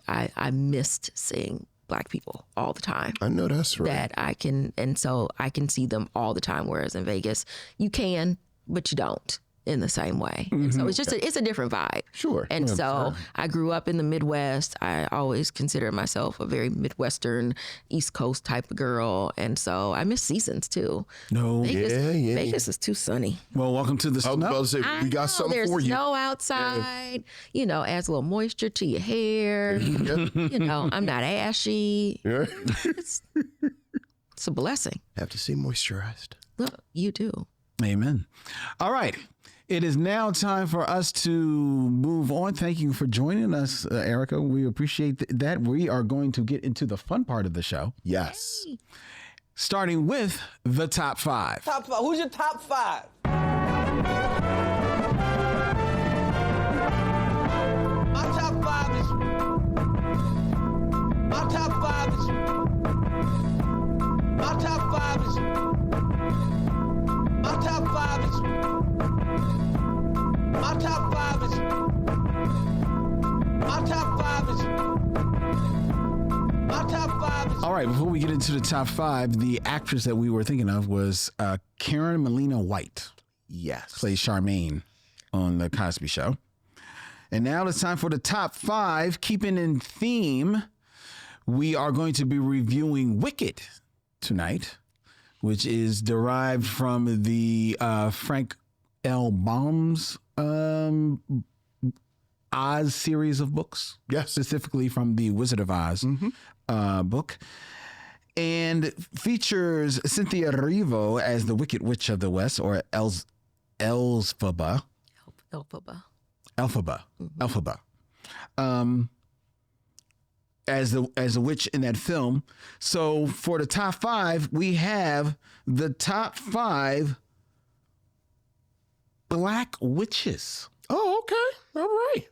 missed seeing Black people all the time. I know that's right. That I can see them all the time. Whereas in Vegas, you can, but you don't in the same way. And so it's just it's a different vibe. Sure. And so I grew up in the Midwest. I always considered myself a very Midwestern, East Coast type of girl. And so I miss seasons too. No. Vegas is too sunny. Well, welcome to the I was snow. about to say, we got something There's for you. snow outside. You know, adds a little moisture to your hair. You know, I'm not ashy. Yeah. It's a blessing. Have to stay moisturized. Look, you do. Amen. All right. It is now time for us to move on. Thank you for joining us, Erica. We appreciate that. We are going to get into the fun part of the show, Yes. starting with the top 5. Top 5. Who's your top 5? My top five is. My top five is. My top five is. My top five is. My top five is. All right, before we get into the top five, the actress that we were thinking of was Karen Molina White. Yes. Plays Charmaine on The Cosby Show. And now it's time for the top five. Keeping in theme, we are going to be reviewing Wicked tonight, which is derived from the Frank L. Baum's Oz series of books. Yes. Specifically from the Wizard of Oz book. And features Cynthia Erivo as the Wicked Witch of the West, or Elphaba. Elphaba. Elphaba. Elphaba. As the witch in that film. So for the top five, we have the top five black witches. Oh, okay. All right.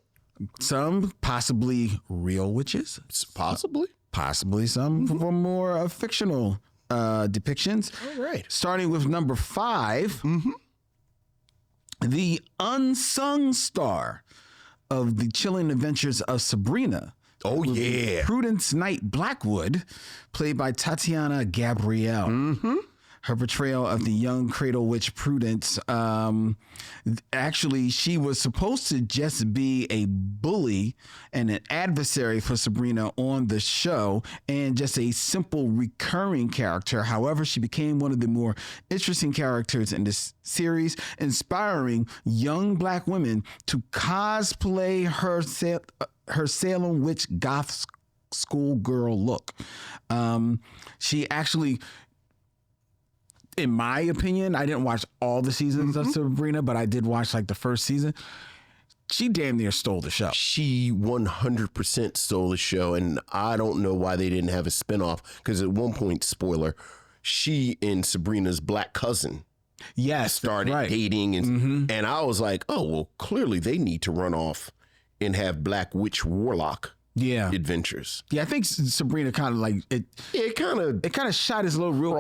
Some possibly real witches. Possibly. Possibly some for more fictional depictions. All right. Starting with number 5, the unsung star of the chilling adventures of Sabrina. Oh, yeah. Prudence Knight Blackwood, played by Tatiana Gabrielle. Her portrayal of the young cradle witch Prudence, actually, she was supposed to just be a bully and an adversary for Sabrina on the show, and just a simple recurring character. However, she became one of the more interesting characters in this series, inspiring young black women to cosplay her Salem witch goth schoolgirl look. She actually, in my opinion, I didn't watch all the seasons of Sabrina, but I did watch like the first season. She damn near stole the show. She 100% stole the show, and I don't know why they didn't have a spinoff, because at one point, spoiler, she and Sabrina's black cousin started dating, and I was like, oh, well, clearly they need to run off and have black witch warlock adventures. Yeah, I think Sabrina kind of like it. It kind of shot its little real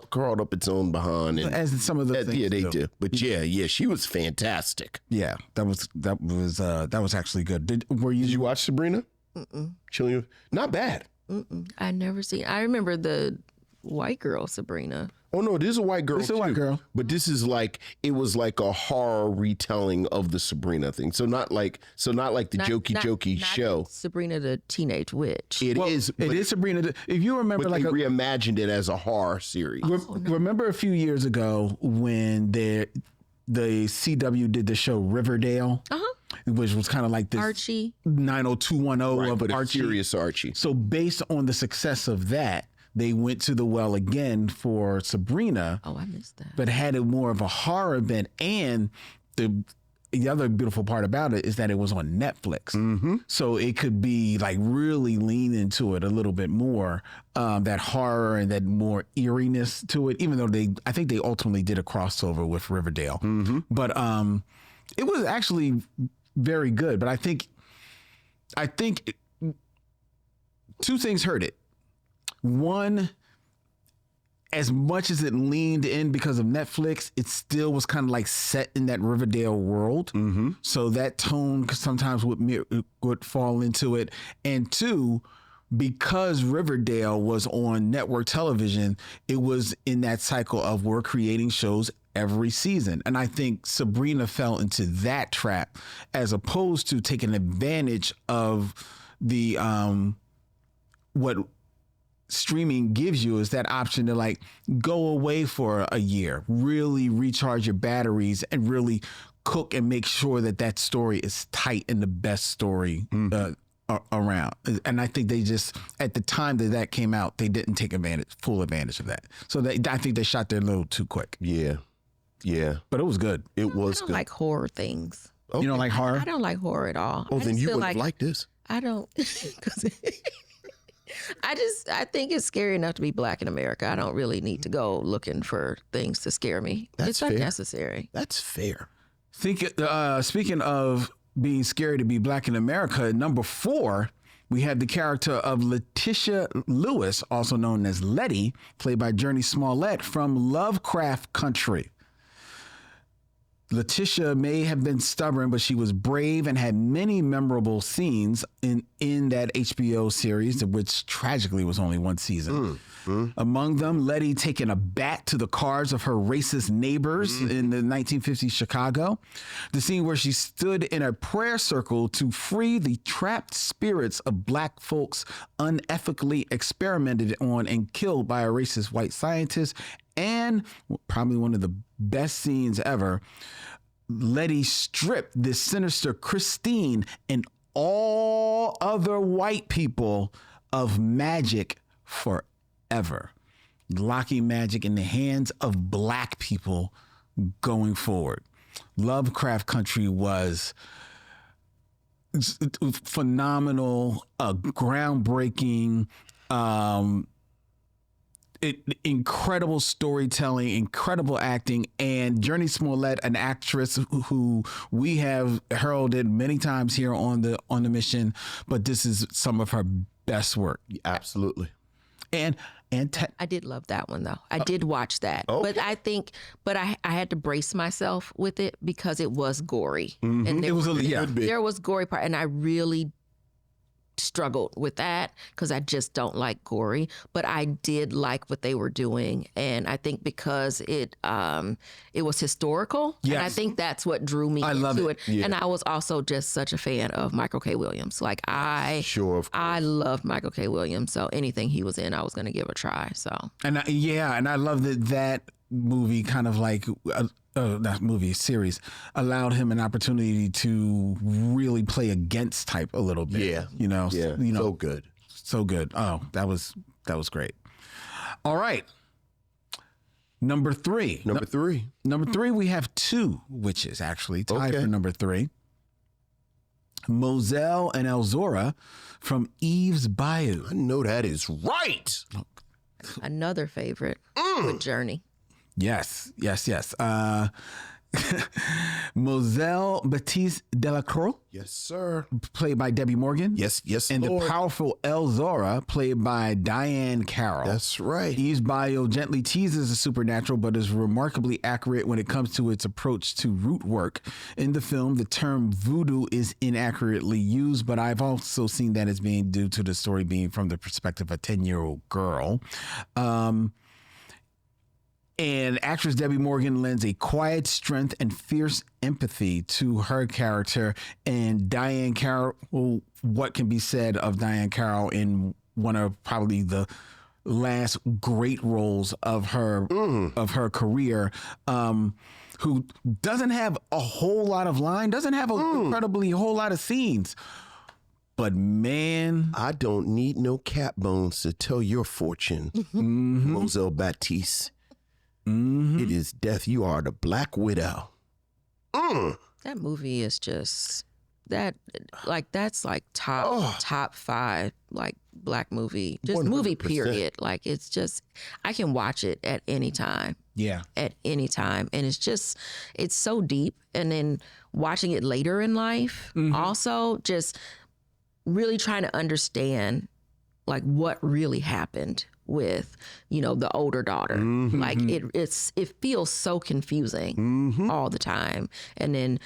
crawled up its own behind, and as some of the things. Yeah, they do. But yeah, she was fantastic. Yeah, that was actually good. Did you watch Sabrina? Chilling, not bad. I never seen. I remember the white girl Sabrina. Oh no, this is a white girl. It's a white girl, but this is it was like a horror retelling of the Sabrina thing. So not like the jokey show. Sabrina the Teenage Witch. It is Sabrina. If you remember, they reimagined it as a horror series. Remember a few years ago when the CW did the show Riverdale, which was kind of like this Archie 90210 of Archie. Serious Archie. So based on the success of that, they went to the well again for Sabrina. Oh, I missed that. But had it more of a horror bent. And the other beautiful part about it is that it was on Netflix. So it could be like really lean into it a little bit more, that horror and that more eeriness to it, even though I think they ultimately did a crossover with Riverdale. But it was actually very good. But I think two things hurt it. One, as much as it leaned in because of Netflix, it still was kind of like set in that Riverdale world. So that tone sometimes would fall into it. And two, because Riverdale was on network television, it was in that cycle of we're creating shows every season. And I think Sabrina fell into that trap, as opposed to taking advantage of the what streaming gives you is that option to like go away for a year, really recharge your batteries, and really cook and make sure that story is tight and the best story around. And I think they just, at the time that came out, they didn't take full advantage of that. So I think they shot there a little too quick. Yeah. But it was good. I don't like horror things. Okay. You don't like horror? I don't like horror at all. Oh, then you wouldn't like this. I don't. I think it's scary enough to be black in America. I don't really need to go looking for things to scare me. It's unnecessary. That's fair. Speaking of being scary to be black in America, number 4 We had the character of Letitia Lewis, also known as Letty, played by Journey Smollett from Lovecraft Country. Letitia may have been stubborn, but she was brave and had many memorable scenes in that HBO series, which tragically was only one season. Among them, Letty taking a bat to the cars of her racist neighbors in the 1950s Chicago. The scene where she stood in a prayer circle to free the trapped spirits of black folks unethically experimented on and killed by a racist white scientist. And probably one of the best scenes ever, Letty stripped this sinister Christine and all other white people of magic forever, locking magic in the hands of black people going forward. Lovecraft Country was phenomenal, groundbreaking, incredible storytelling, incredible acting, and Journey Smollett, an actress who we have heralded many times here on the Mission, but this is some of her best work. Absolutely. And I did love that one though. I did watch that, Okay. but I had to brace myself with it because it was gory, and it was there was gory part, and I really struggled with that because I just don't like gory, but I did like what they were doing, and I think because it was historical, and I Yes. think that's what drew me love into it. it. And I was also just such a fan of Michael K. Williams. Like I loved Michael K. Williams, so anything he was in, I was going to give a try. So and I love that movie kind of like that movie series allowed him an opportunity to really play against type a little bit. Yeah. So good. So good. Oh, that was great. All right. Number three. Number three, We have two witches actually tied Okay. for number 3. Moselle and Elzora from Eve's Bayou. I know that is right. another favorite with Journey. Yes. Moselle Baptiste Delacroix, Yes, sir. played by Debbie Morgan. Yes, And Lord. the powerful Elzora, played by Diane Carroll. That's right. Eve's Bayou gently teases the supernatural, but is remarkably accurate when it comes to its approach to root work. In the film, the term voodoo is inaccurately used, but I've also seen that as being due to the story being from the perspective of a 10-year-old girl. And actress Debbie Morgan lends a quiet strength and fierce empathy to her character. And Diane Carroll, well, what can be said of Diane Carroll in one of probably the last great roles of her career, who doesn't have a whole lot of line, doesn't have a incredibly whole lot of scenes. But man, I don't need no cat bones to tell your fortune, Moselle Baptiste. It is death. You are the Black Widow. That movie is just that's like top 5 like black movie, just movie 100%. period. Like it's just I can watch it at any time. yeah. At any time, and it's so deep. And then watching it later in life, also just really trying to understand like what really happened with the older daughter. Like it feels so confusing all the time. And then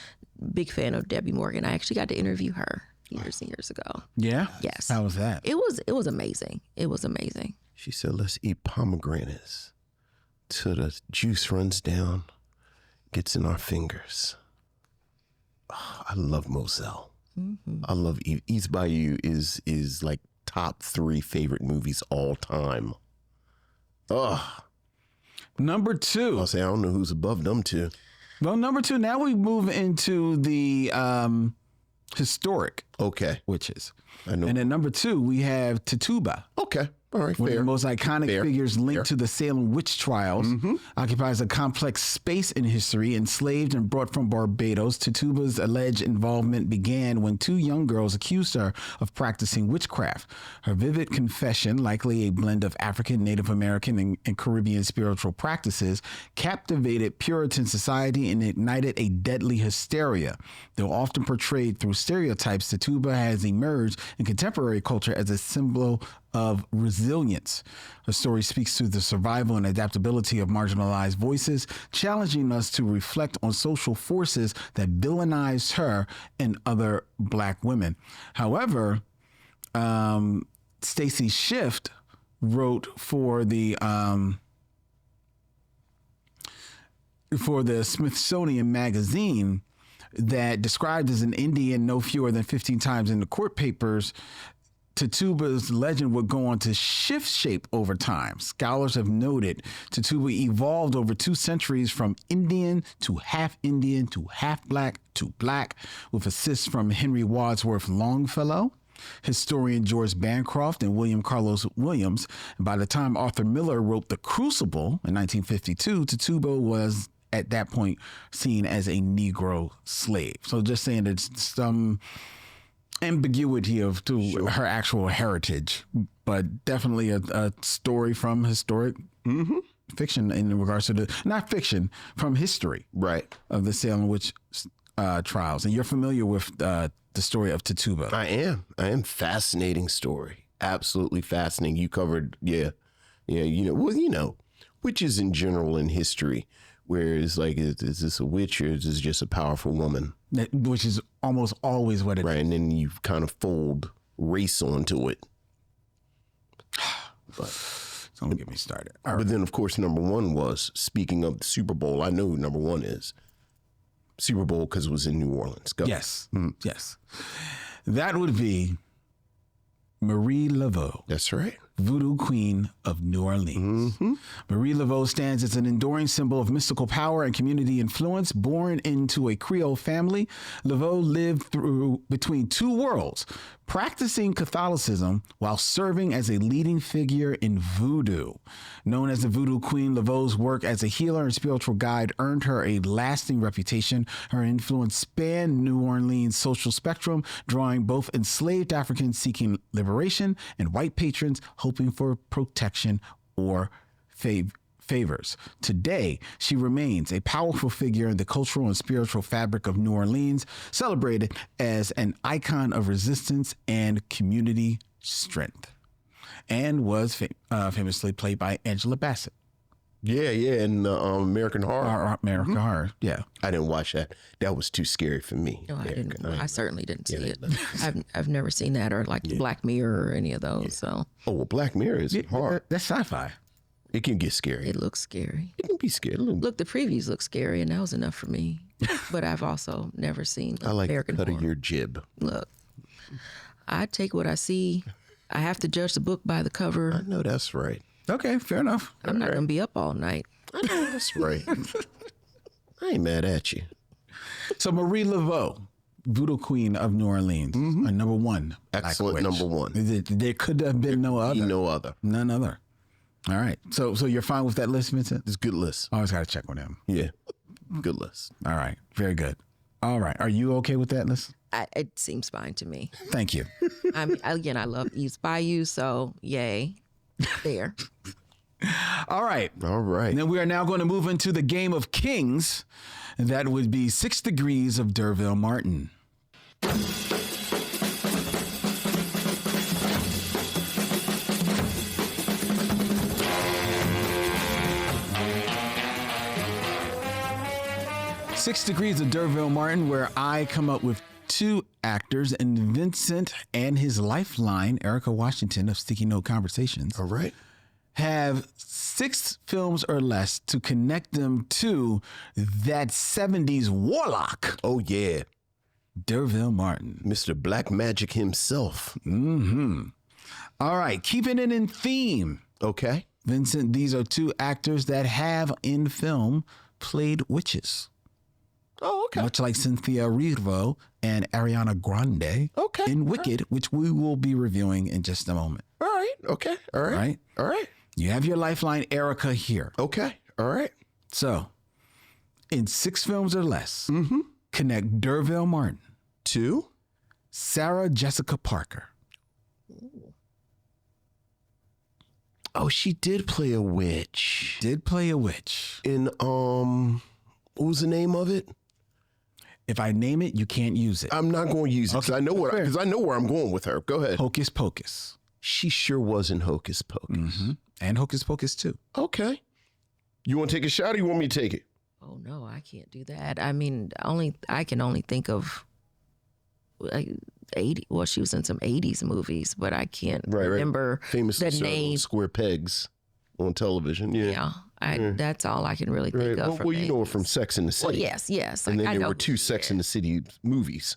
big fan of Debbie Morgan. I actually got to interview her years and years ago. Yeah? Yes. How was that? It was amazing. It was amazing. She said, let's eat pomegranates till the juice runs down, gets in our fingers. Oh, I love Moselle. I love East Bayou is like top 3 favorite movies all time. Number 2. I'll say I don't know who's above them two. Well, number 2, now we move into the historic Okay. witches. I know. And then number 2, we have Tituba. Okay. All right, one of fair. the most iconic Fair. figures linked Fair. to the Salem witch trials, occupies a complex space in history. Enslaved and brought from Barbados, Tituba's alleged involvement began when two young girls accused her of practicing witchcraft. Her vivid confession, likely a blend of African, Native American, and Caribbean spiritual practices, captivated Puritan society and ignited a deadly hysteria. Though often portrayed through stereotypes, Tituba has emerged in contemporary culture as a symbol of resilience. Her story speaks to the survival and adaptability of marginalized voices, challenging us to reflect on social forces that villainize her and other Black women. However, Stacy Schiff wrote for the Smithsonian Magazine that described as an Indian no fewer than 15 times in the court papers. Tituba's legend would go on to shift shape over time. Scholars have noted Tituba evolved over 2 centuries from Indian to half Black to Black, with assists from Henry Wadsworth Longfellow, historian George Bancroft, and William Carlos Williams. And by the time Arthur Miller wrote The Crucible in 1952, Tituba was at that point seen as a Negro slave. So just saying there's some ambiguity to her actual heritage, but definitely a story from historic fiction in regards to not fiction, from history, Right. of the Salem witch trials. And you're familiar with the story of Tituba. I am. Fascinating story. Absolutely fascinating. You covered, yeah, witches in general in history, where it's like, is this a witch or is this just a powerful woman? Which is almost always what it Right. And then you kind of fold race onto it. Don't get me started. All right. But then, of course, number one was, speaking of the Super Bowl, I know who number one is. Super Bowl because it was in New Orleans. Go. Yes. Yes. That would be Marie Laveau, That's right. Voodoo Queen of New Orleans. Marie Laveau stands as an enduring symbol of mystical power and community influence. Born into a Creole family, Laveau lived through between 2 worlds, practicing Catholicism while serving as a leading figure in voodoo. Known as the Voodoo Queen, Laveau's work as a healer and spiritual guide earned her a lasting reputation. Her influence spanned New Orleans' social spectrum, drawing both enslaved Africans seeking liberation and white patrons hoping for protection or favors. Today, she remains a powerful figure in the cultural and spiritual fabric of New Orleans, celebrated as an icon of resistance and community strength, and was famously played by Angela Bassett. Yeah, in American Horror. American Horror, yeah. I didn't watch that. That was too scary for me. No, I didn't. I certainly didn't see it. Yeah. I've never seen that, or like Black Mirror or any of those. So Oh, well, Black Mirror is horror. That's sci-fi. It can get scary. it looks scary. It can be scary. Look, the previews look scary, and that was enough for me. But I've also never seen I like American the cut Horror. of your jib. Look, I take what I see. I have to judge the book by the cover. I know that's right. Okay, fair enough. I'm not gonna be up all night. I know that's right. I ain't mad at you. So Marie Laveau, Voodoo Queen of New Orleans, our number one. Black Excellent witch. number one. There could have been no other. No other. None other. All right. So you're fine with that list, Vincent? It's a good list. Always got to check with him. Yeah. Good list. All right. Very good. All right. Are you okay with that list? It seems fine to me. Thank you. I mean, again, I love East Bayou, so yay, there. All right. All right. And then we are now going to move into the game of kings. And that would be 6 Degrees of D'Urville Martin. Six Degrees of D'Urville Martin, where I come up with 2 actors, and Vincent and his lifeline, Erica Washington of Sticky Note Conversations, All right. have 6 films or less to connect them to that 70s warlock, Oh, yeah. D'Urville Martin. Mr. Black Magic himself. All right, keeping it in theme, Okay. Vincent, these are 2 actors that have in film played witches. Oh, okay. Much like Cynthia Erivo and Ariana Grande Okay. in Wicked, which we will be reviewing in just a moment. All right. Okay. All right. Right? All right. You have your lifeline, Erica, here. Okay. All right. So, in 6 films or less, connect Derville Martin, 2. Sarah Jessica Parker, Oh, she did play a witch did play a witch. in what was the name of it? If I name it, you can't use it. I'm not going to use it because I know where I'm going with her. Go ahead. Hocus Pocus. She sure was in Hocus Pocus. And Hocus Pocus 2. Okay. You want to take a shot or you want me to take it? Oh no, I can't do that. I mean, I can only think of like 80. Well, she was in some 80s movies, but I can't remember Famously the name. Square Pegs on television. Yeah. Yeah, that's all I can really think of. Well, you know her from Sex in the Well, City. yes. And then I there know were 2 Sex in the City movies.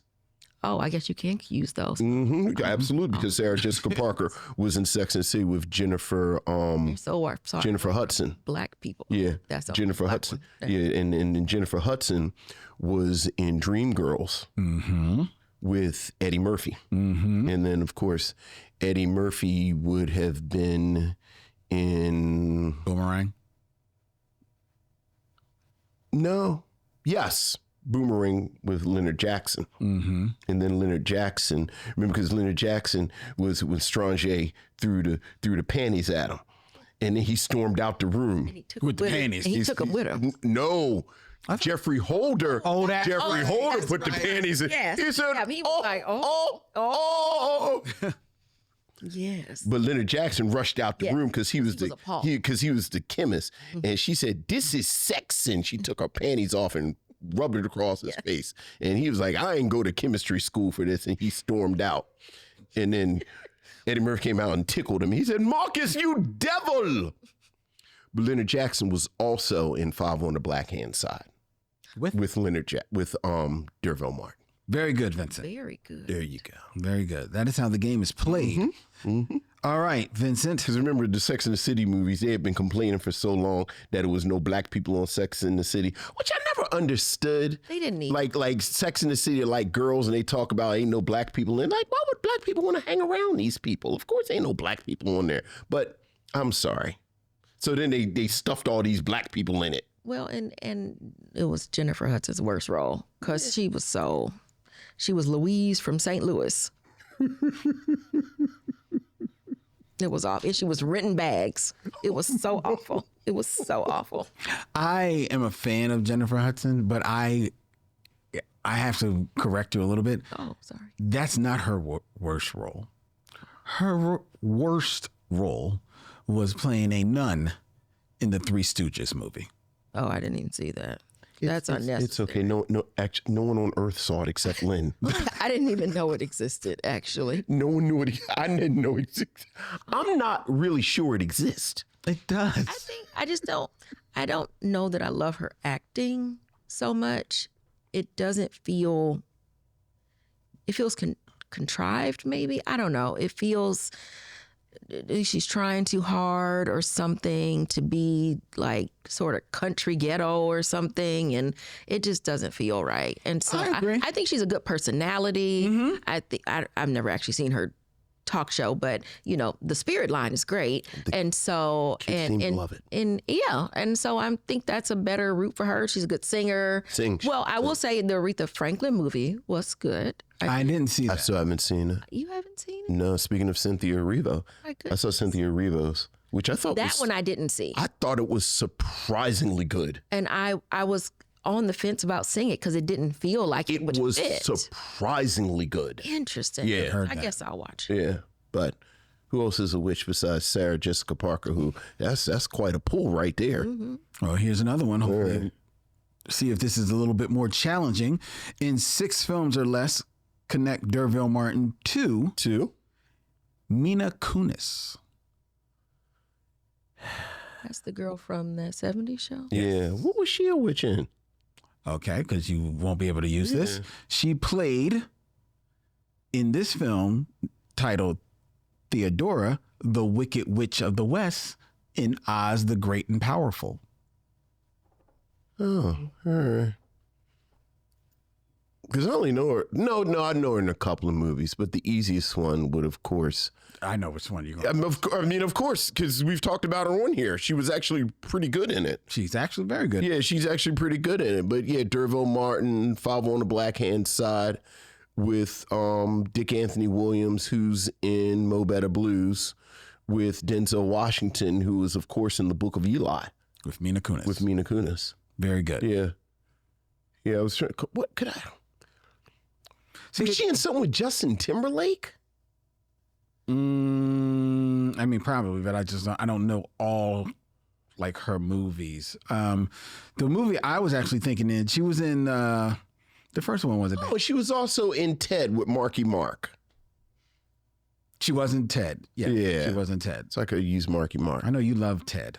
Oh, I guess you can use those. Absolutely, because Sarah Jessica Parker was in Sex and the City with Jennifer Sorry, Jennifer Hudson. Black people. Yeah, That's a Jennifer black Hudson. one. Yeah, and Jennifer Hudson was in Dreamgirls with Eddie Murphy, and then of course Eddie Murphy would have been in Boomerang. Boomerang with Leonard Jackson. And then Leonard Jackson, remember, because Leonard Jackson was when Strange threw the panties at him. And then he stormed out the room. He took With the him panties. He took them with him. No. Jeffrey Holder. Oh, that- Jeffrey oh, Holder yes, put the right. panties in. Yes. He said, Yeah, he was like, oh. Yes. But Leonard Jackson rushed out the Yes. room because he was appalled. he was the chemist. And she said, "This is sex." And she took her panties off and rubbed it across his face. And he was like, "I ain't go to chemistry school for this." And he stormed out. And then Eddie Murphy came out and tickled him. He said, "Marcus, you devil." But Leonard Jackson was also in 5 on the Black Hand Side with Derville Martin. Very good, Vincent. Very good. There you go. Very good. That is how the game is played. All right, Vincent. Because remember, the Sex and the City movies, they had been complaining for so long that it was no black people on Sex and the City, which I never understood. They didn't need like Sex and the City are like girls, and they talk about ain't no black people. And like, why would black people want to hang around these people? Of course, ain't no black people on there. But I'm sorry. So then they stuffed all these black people in it. Well, and it was Jennifer Hudson's worst role because she was Louise from St. Louis. It was awful. She was renting bags. It was so awful. It was so awful. I am a fan of Jennifer Hudson, but I have to correct you a little bit. Oh, sorry. That's not her worst role. Her worst role was playing a nun in the Three Stooges movie. Oh, I didn't even see that. That's unnecessary. It's okay. No one on earth saw it except Lynn. I didn't even know it existed, actually. No one knew it. I didn't know it existed. I'm not really sure it exists. It does. I don't know that I love her acting so much. It doesn't feel, it feels contrived maybe. I don't know. It feels she's trying too hard or something to be like sort of country ghetto or something, and it just doesn't feel right. And so I agree. I think she's a good personality. I think I've never actually seen her talk show, but you know the spirit line is great, and so seem to love it. And so I think that's a better route for her. She's a good singer. Well, I will say the Aretha Franklin movie was good. I didn't see I that. still haven't seen it. You haven't seen it? No, speaking of Cynthia Erivo, My I goodness. saw Cynthia Erivo's, which I thought That one I didn't see, I thought it was surprisingly good. and I was on the fence about seeing it because it didn't feel like it would was fit. surprisingly good. Interesting. Yeah. Heard I that. guess I'll watch it. Yeah, but who else is a witch besides Sarah Jessica Parker? Who that's quite a pull right there. Well, here's another one. Hopefully, see if this is a little bit more challenging. In 6 films or less, connect Derville Martin to Two. Mila Kunis. That's the girl from that 70s show. Yeah, what was she a witch in? Okay, because you won't be able to use this. She played in this film titled Theodora, the Wicked Witch of the West, in Oz the Great and Powerful. Oh, her. Because I only know her. No, I know her in a couple of movies, but the easiest one would, of course. I know which one you're going. Of course, because we've talked about her on here. She was actually pretty good in it. She's actually very good. Yeah, she's actually pretty good in it. But yeah, Derville Martin, Five on the Black Hand Side, with Dick Anthony Williams, who's in Mo Better Blues, with Denzel Washington, who is, of course, in The Book of Eli. With Mila Kunis. Very good. Yeah. Yeah, I was trying. What could I? Was she in something with Justin Timberlake? I mean, probably, but I don't know all like her movies. The movie I was actually thinking in, she was in the first one, was it? Oh, she was also in Ted with Marky Mark. She wasn't Ted. Yeah, she wasn't Ted. So I could use Marky Mark. I know you love Ted.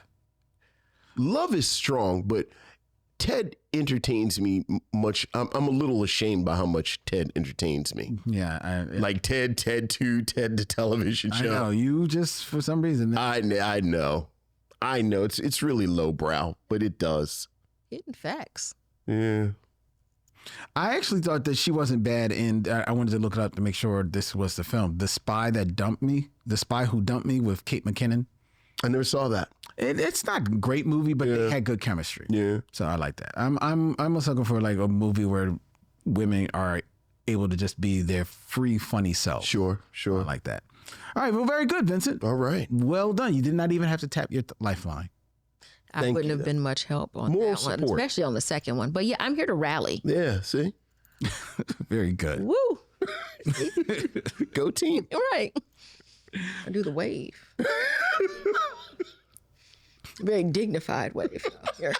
Love is strong, but Ted entertains me much. I'm a little ashamed by how much Ted entertains me. Yeah. Like Ted 2, Ted the television show. I know. You just, for some reason. I know. It's really lowbrow, but it does. Hitting facts. Yeah. I actually thought that she wasn't bad, and I wanted to look it up to make sure this was the film. The Spy Who Dumped Me with Kate McKinnon. I never saw that. It's not a great movie, but they had good chemistry. Yeah, so I like that. I'm also looking for like a movie where women are able to just be their free, funny self. Sure. I like that. All right, well, very good, Vincent. All right, well done. You did not even have to tap your lifeline. I wouldn't have been much help on Moral that one, support. especially on the second one. But yeah, I'm here to rally. Yeah, see, very good. Woo, go team! All right, I do the wave. Very dignified wave. Here.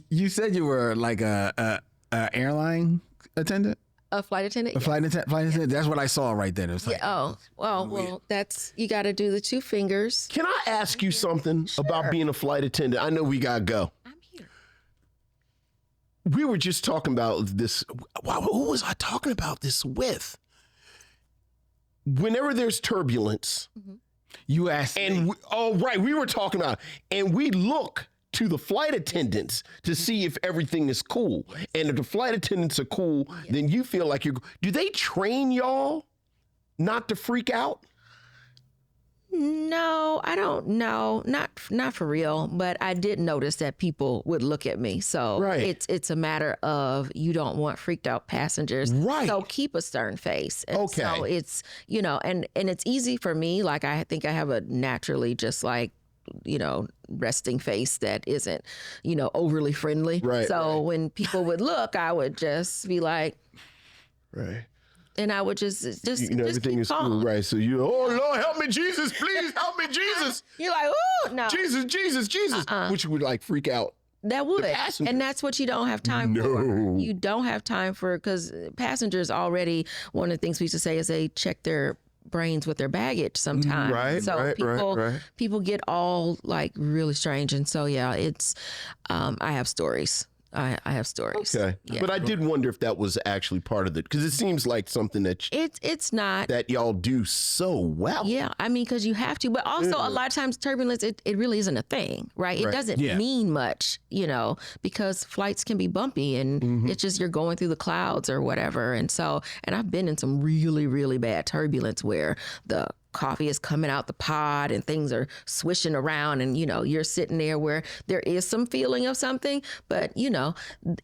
You said you were like a airline attendant? A flight attendant? A flight attendant? That's what I saw right there. It was like, well, that's, you got to do the two fingers. Can I ask you something about being a flight attendant? I know we got to go. I'm here. We were just talking about this. Wow, who was I talking about this with? Whenever there's turbulence, you asked and me. We were talking about, and we look to the flight attendants to see if everything is cool. And if the flight attendants are cool, then you feel like do they train y'all not to freak out? No, I don't know. Not for real. But I did notice that people would look at me. So it's a matter of, you don't want freaked out passengers. Right. So keep a stern face. And okay. So it's, and it's easy for me. Like, I think I have a naturally just like, resting face that isn't, overly friendly. Right. So when people would look, I would just be like, right. And I would just everything is cool, right? So oh Lord, help me, Jesus, please help me, Jesus. You're like, oh no, Jesus, which would like freak out. That would, and that's what you don't have time for. You don't have time for, because passengers already, one of the things we used to say is they check their brains with their baggage sometimes. Right. So people get all like really strange, and so it's I have stories. I have stories. Okay. Yeah. But I did wonder if that was actually part of it, because it seems like something that it's not that y'all do so well. Yeah, I mean, because you have to, but also a lot of times turbulence, it really isn't a thing, right? It doesn't mean much, because flights can be bumpy, and it's just you're going through the clouds or whatever. And so, and I've been in some really, really bad turbulence where the coffee is coming out the pod and things are swishing around, and you're sitting there where there is some feeling of something, but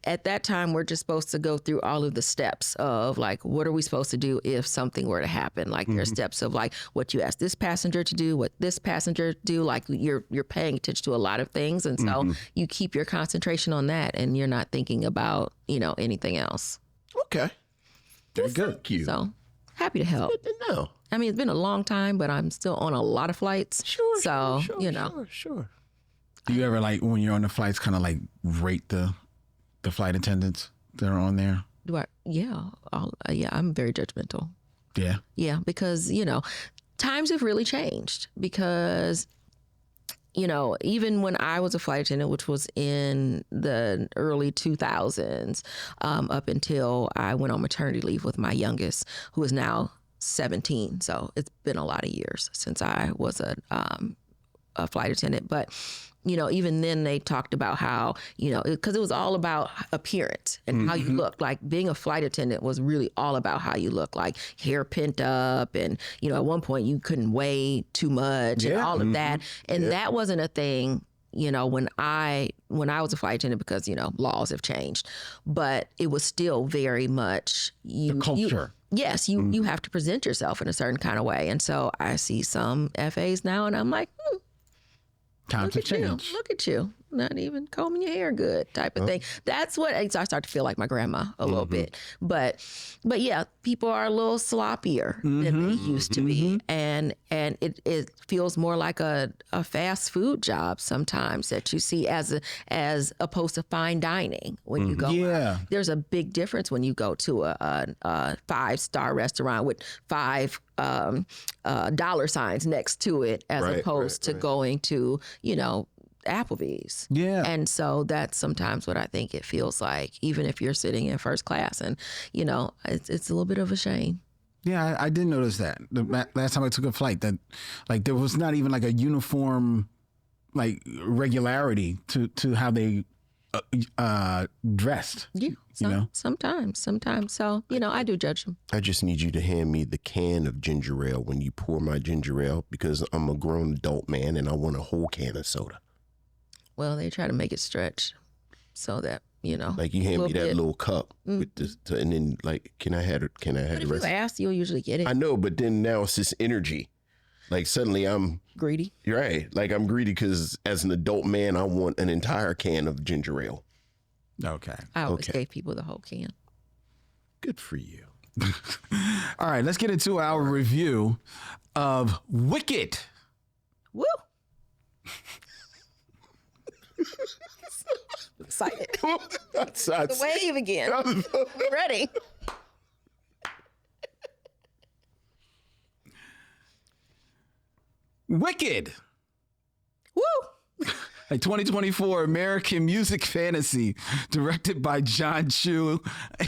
at that time we're just supposed to go through all of the steps of like, what are we supposed to do if something were to happen? Like there are steps of like what you ask this passenger to do, what this passenger do, like you're paying attention to a lot of things, and so you keep your concentration on that, and you're not thinking about anything else. Okay, very good. Thank you. So happy to help. Good to know. I mean, it's been a long time, but I'm still on a lot of flights. Sure. Sure. Do you ever, like, when you're on the flights, kind of like rate the flight attendants that are on there? Do I? Yeah. I'm very judgmental. Yeah. Yeah, because, times have really changed, because, even when I was a flight attendant, which was in the early 2000s, up until I went on maternity leave with my youngest, who is now 17. So it's been a lot of years since I was a flight attendant. But even then they talked about how, because it was all about appearance and how you look. Like being a flight attendant was really all about how you look, like hair pent up. And, at one point you couldn't weigh too much and all of that. And that wasn't a thing, when I was a flight attendant because, laws have changed. But it was still very much The culture. Yes, you have to present yourself in a certain kind of way. And so I see some FAs now and I'm like, Times have changed. Look at you. Not even combing your hair good type of thing. That's what I start to feel like my grandma a little bit. But yeah, people are a little sloppier than they used to be. And it feels more like a fast food job sometimes that you see as opposed to fine dining when you go out. There's a big difference when you go to a 5-star restaurant with 5 dollar signs next to it as opposed to going to, Applebee's. Yeah. And so that's sometimes what I think it feels like, even if you're sitting in first class. And, it's a little bit of a shame. Yeah, I did notice that. The last time I took a flight, that like there was not even like a uniform like regularity to how they dressed. Yeah, sometimes. So, I do judge them. I just need you to hand me the can of ginger ale when you pour my ginger ale because I'm a grown adult man and I want a whole can of soda. Well, they try to make it stretch so that, like you hand me that little cup with this, and then like, can I have the rest? If you ask, you'll usually get it. I know, but then now it's this energy. Like suddenly I'm greedy. You're right. Like I'm greedy because as an adult man, I want an entire can of ginger ale. Okay. I always gave people the whole can. Good for you. All right, let's get into our review of Wicked. Woo! Excited. The wave again. We're ready. Wicked. Woo! A 2024 American music fantasy directed by John Chu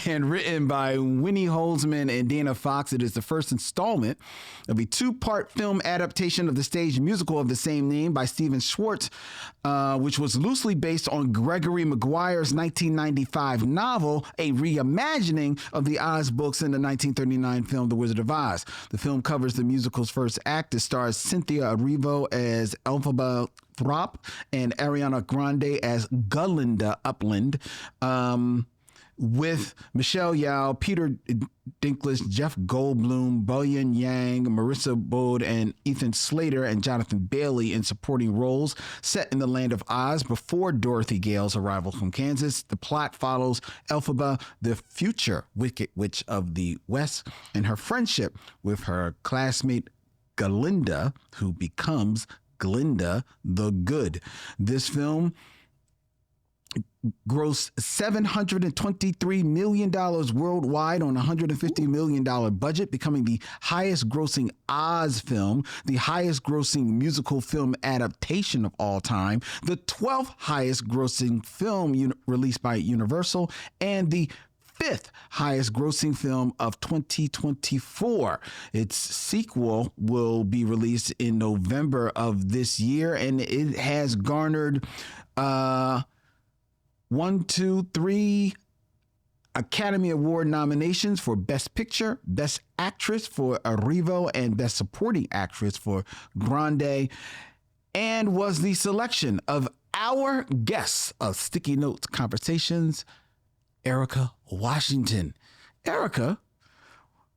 and written by Winnie Holzman and Dana Fox. It is the first installment of a 2-part film adaptation of the stage musical of the same name by Stephen Schwartz, which was loosely based on Gregory Maguire's 1995 novel, a reimagining of the Oz books in the 1939 film The Wizard of Oz. The film covers the musical's first act. It stars Cynthia Erivo as Elphaba Throp and Ariana Grande as Glinda Upland, with Michelle Yeoh, Peter Dinklage, Jeff Goldblum, Boyan Yang, Marissa Bode, and Ethan Slater and Jonathan Bailey in supporting roles. Set in the land of Oz before Dorothy Gale's arrival from Kansas, the plot follows Elphaba, the future Wicked Witch of the West, and her friendship with her classmate Glinda, who becomes Glinda the Good. This film grossed $723 million worldwide on a $150 million budget, becoming the highest grossing Oz film, the highest grossing musical film adaptation of all time, the 12th highest grossing film released by Universal, and the 5th highest grossing film of 2024. Its sequel will be released in November of this year, and it has garnered 3 Academy Award nominations for Best Picture, Best Actress for Erivo, and Best Supporting Actress for Grande, and was the selection of our guests of Sticky Notes Conversations, Erica Washington. Erica,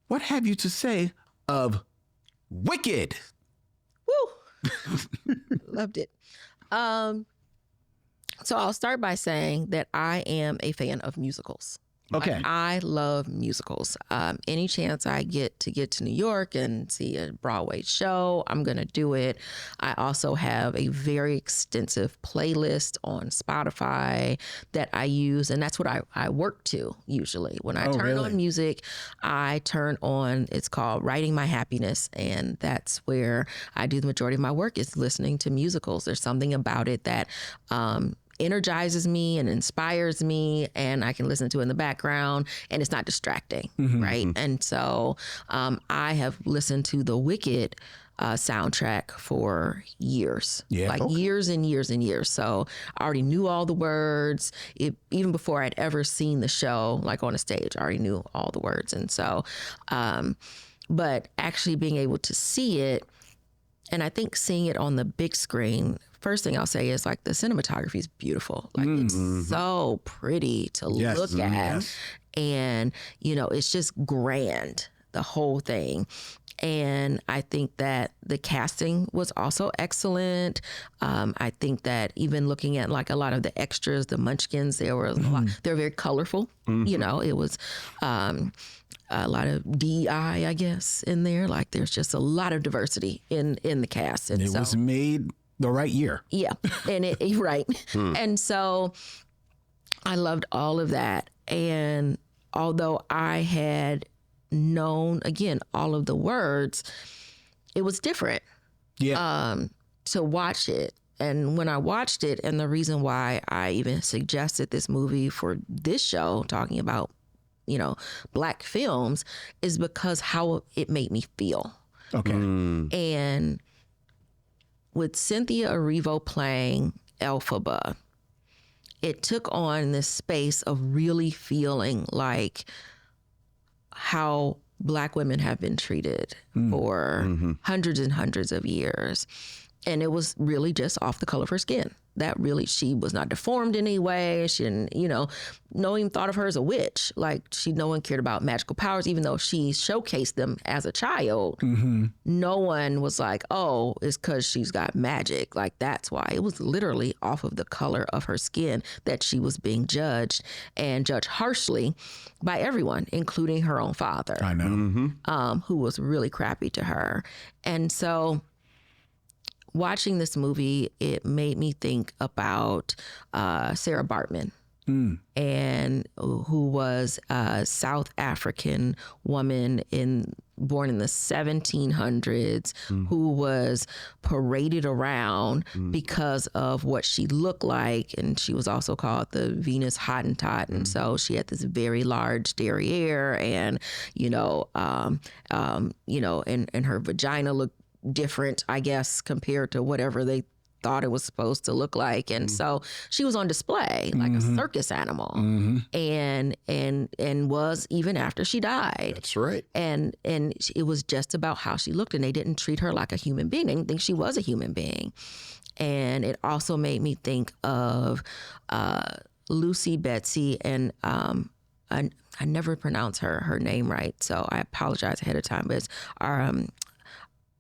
what have you to say of Wicked? Woo! Loved it. So I'll start by saying that I am a fan of musicals. Okay. Like, I love musicals. Any chance I get to New York and see a Broadway show, I'm going to do it. I also have a very extensive playlist on Spotify that I use, and that's what I work to usually. When I turn on music, I turn on, it's called Writing My Happiness, and that's where I do the majority of my work is listening to musicals. There's something about it that energizes me and inspires me, and I can listen to it in the background and it's not distracting, right? And so I have listened to the Wicked soundtrack for years. Yeah. Like years and years and years. So I already knew all the words. Even before I'd ever seen the show, like on a stage, I already knew all the words. And so, but actually being able to see it, and I think seeing it on the big screen, first thing I'll say is like the cinematography is beautiful. Like it's so pretty to look at. Yes. And, you know, it's just grand, the whole thing. And I think that the casting was also excellent. I think that even looking at like a lot of the extras, the munchkins, they're very colorful. You know, it was a lot of DEI, I guess, in there. Like there's just a lot of diversity in the cast. And It was made the right year. yeah, and right. And so I loved all of that. And although I had known, again, all of the words, it was different to watch it. And when I watched it, and the reason why I even suggested this movie for this show, talking about, you know, Black films, is because how it made me feel. Okay. And with Cynthia Erivo playing Elphaba, it took on this space of really feeling like how Black women have been treated for hundreds and hundreds of years. And it was really just off the color of her skin. That really, she was not deformed in any way. She didn't, you know, no one even thought of her as a witch. Like no one cared about magical powers, even though she showcased them as a child. No one was like, oh, it's because she's got magic. Like that's why. It was literally off of the color of her skin that she was being judged, and judged harshly by everyone, including her own father. I know. Who was really crappy to her. And so watching this movie, it made me think about Sarah Bartman, and who was a South African woman born in the 1700s, who was paraded around because of what she looked like, and she was also called the Venus Hottentot, and so she had this very large derriere, and you know, and her vagina looked different, I guess, compared to whatever they thought it was supposed to look like. And so she was on display like a circus animal, and was even after she died. That's right. And it was just about how she looked, and they didn't treat her like a human being. They didn't think she was a human being. And it also made me think of Lucy Betsy, and I never pronounce her name right, so I apologize ahead of time, but it's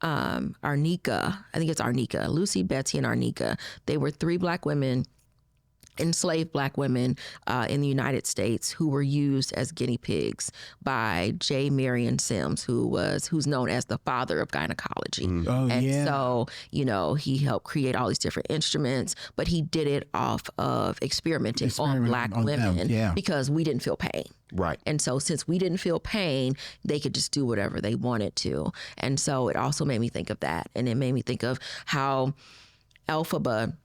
Arnika, I think it's Arnika, Lucy, Betsy, and Arnika. They were three Black women, enslaved Black women in the United States, who were used as guinea pigs by J. Marion Sims, who's known as the father of gynecology. So, you know, he helped create all these different instruments, but he did it off of experimenting on Black women because we didn't feel pain. Right. And so since we didn't feel pain, they could just do whatever they wanted to. And so it also made me think of that. And it made me think of how Elphaba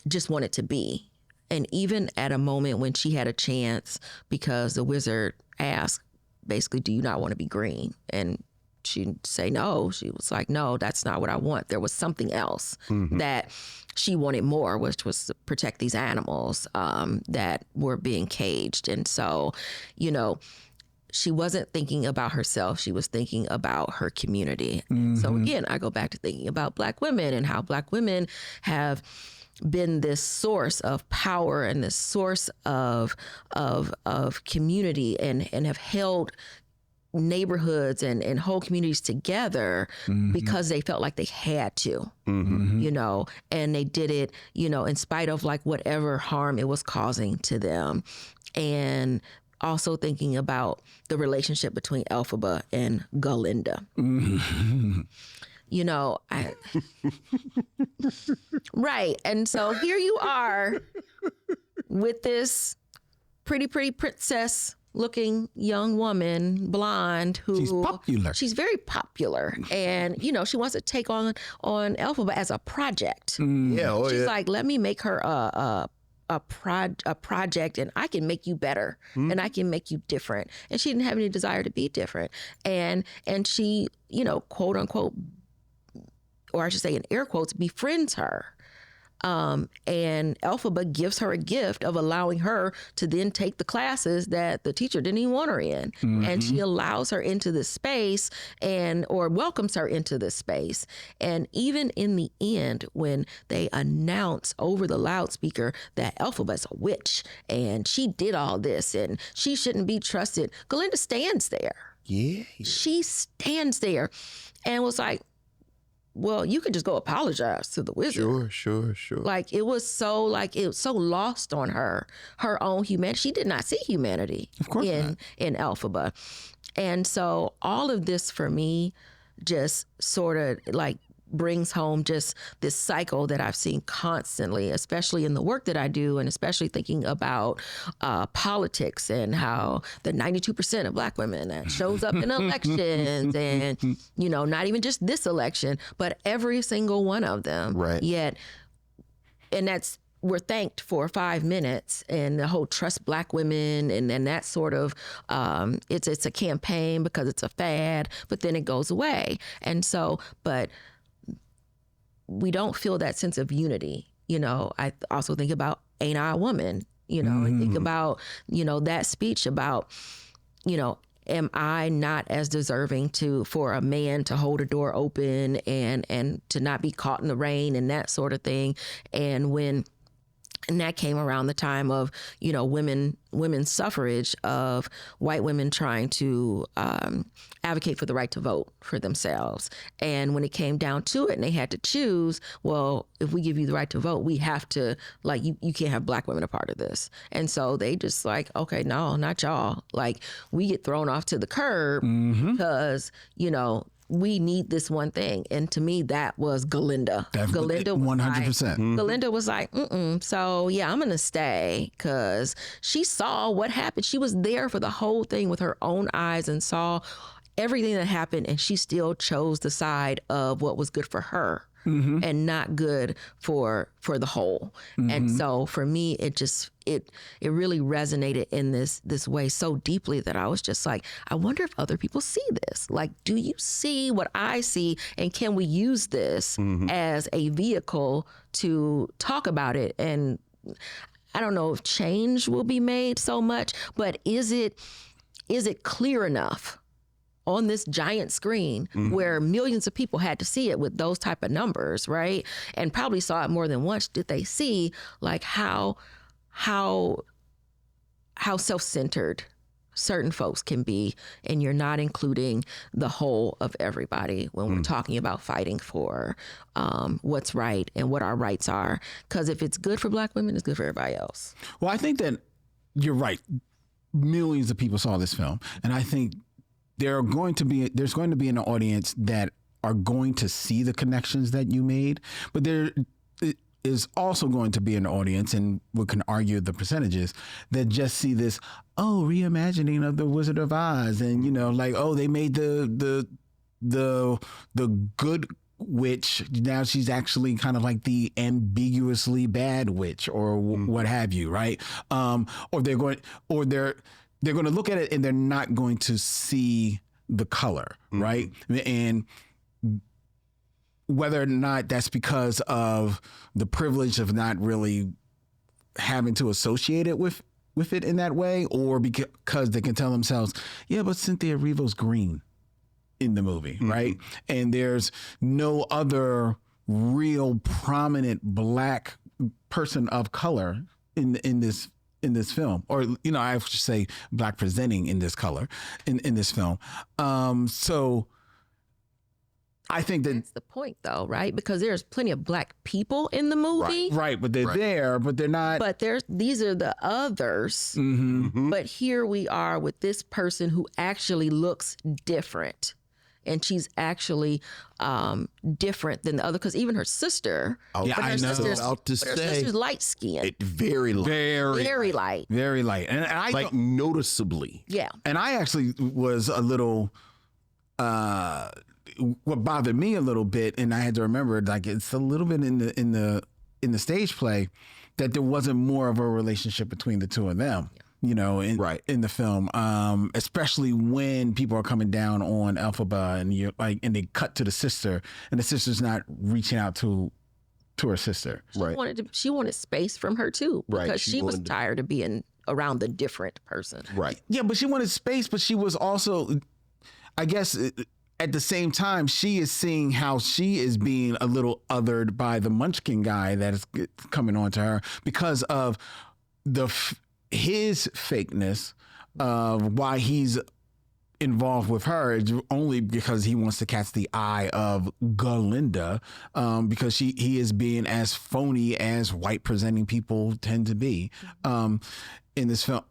just wanted to be. And even at a moment when she had a chance, because the wizard asked, basically, do you not want to be green? And she'd say no. She was like, no, that's not what I want. There was something else that she wanted more, which was to protect these animals that were being caged. And so, you know, she wasn't thinking about herself. She was thinking about her community. So again, I go back to thinking about Black women and how Black women have been this source of power and this source of community, and have held neighborhoods and whole communities together because they felt like they had to, you know, and they did it, you know, in spite of like whatever harm it was causing to them. And also thinking about the relationship between Elphaba and Galinda. You know, right. And so here you are with this pretty princess looking young woman, blonde, who She's popular. She's very popular. And, you know, she wants to take on Elphaba as a project. She's like, let me make her a project, and I can make you better, and I can make you different. And she didn't have any desire to be different. And she, you know, quote unquote, or I should say in air quotes, befriends her. And Elphaba gives her a gift of allowing her to then take the classes that the teacher didn't even want her in. And she allows her into this space or welcomes her into this space. And even in the end, when they announce over the loudspeaker that Elphaba is a witch and she did all this and she shouldn't be trusted, Galinda stands there. Yeah. She stands there and was like, well, you could just go apologize to the wizard. Sure. Like it was so lost on her own humanity. She did not see humanity Of course in Elphaba. And so all of this for me just sort of like brings home just this cycle that I've seen constantly, especially in the work that I do, and especially thinking about politics and how the 92% of Black women that shows up in elections and, you know, not even just this election, but every single one of them. Right. Yet, and that's, we're thanked for 5 minutes and the whole trust Black women and that sort of, it's a campaign because it's a fad, but then it goes away. And so, but we don't feel that sense of unity. You know, I also think about Ain't I a Woman, you know, and think about, you know, that speech about, you know, am I not as deserving for a man to hold a door open and to not be caught in the rain and that sort of thing. And that came around the time of, you know, women's suffrage, of white women trying to advocate for the right to vote for themselves. And when it came down to it and they had to choose, well, if we give you the right to vote, we have to, like, you can't have Black women a part of this. And so they just like, okay, no, not y'all. Like, we get thrown off to the curb because, you know, we need this one thing. And to me, that was Galinda. Galinda was 100%. Galinda was like, so yeah, I'm going to stay, because she saw what happened. She was there for the whole thing with her own eyes and saw everything that happened. And she still chose the side of what was good for her. And not good for the whole. And so for me, it just, it really resonated in this way so deeply that I was just like, I wonder if other people see this. Like, do you see what I see? And can we use this as a vehicle to talk about it? And I don't know if change will be made so much, but is it clear enough on this giant screen where millions of people had to see it with those type of numbers, right? And probably saw it more than once. Did they see like how self-centered certain folks can be, and you're not including the whole of everybody when we're talking about fighting for what's right and what our rights are? Because if it's good for Black women, it's good for everybody else. Well, I think that you're right. Millions of people saw this film, and I think there's going to be an audience that are going to see the connections that you made, but there is also going to be an audience, and we can argue the percentages, that just see this, reimagining of the Wizard of Oz, and, you know, like, they made the good witch, now she's actually kind of like the ambiguously bad witch, or what have you, right? Or they're going to look at it and they're not going to see the color, right? And whether or not that's because of the privilege of not really having to associate it with it in that way, or because they can tell themselves, yeah, but Cynthia Erivo's green in the movie, right? And there's no other real prominent Black person of color in this film, or, you know, I should say Black presenting in this color in this film. So I think that's the point, though, right? Because there's plenty of Black people in the movie, right? But they're there, but they're not. But these are the others. But here we are with this person who actually looks different. And she's actually different than the other, because even her sister, I know. Her sister's light skinned, very light, very light, and I like noticeably, yeah. And I actually was a little. What bothered me a little bit, and I had to remember, like, it's a little bit in the stage play, that there wasn't more of a relationship between the two of them. in the film, especially when people are coming down on Elphaba and they cut to the sister and the sister's not reaching out to her sister. She wanted space from her too, because she was tired of being around the different person. Right. Yeah, but she wanted space, but she was also, I guess, at the same time, she is seeing how she is being a little othered by the Munchkin guy that is coming on to her because of his fakeness of why he's involved with her, only because he wants to catch the eye of Galinda, because he is being as phony as white presenting people tend to be in this film.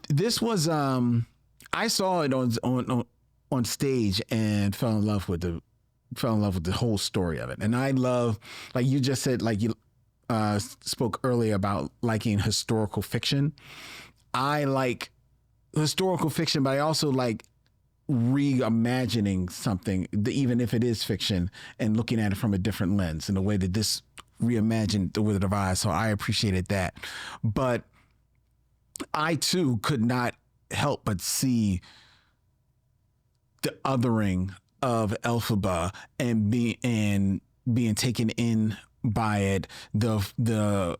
This was I saw it on stage and fell in love with the whole story of it. And I love, like you just said, like you spoke earlier about liking historical fiction. I like historical fiction, but I also like reimagining something, even if it is fiction, and looking at it from a different lens in the way that this reimagined The Wizard of Oz. So I appreciated that. But I too could not help but see the othering of Elphaba and being taken in by it, the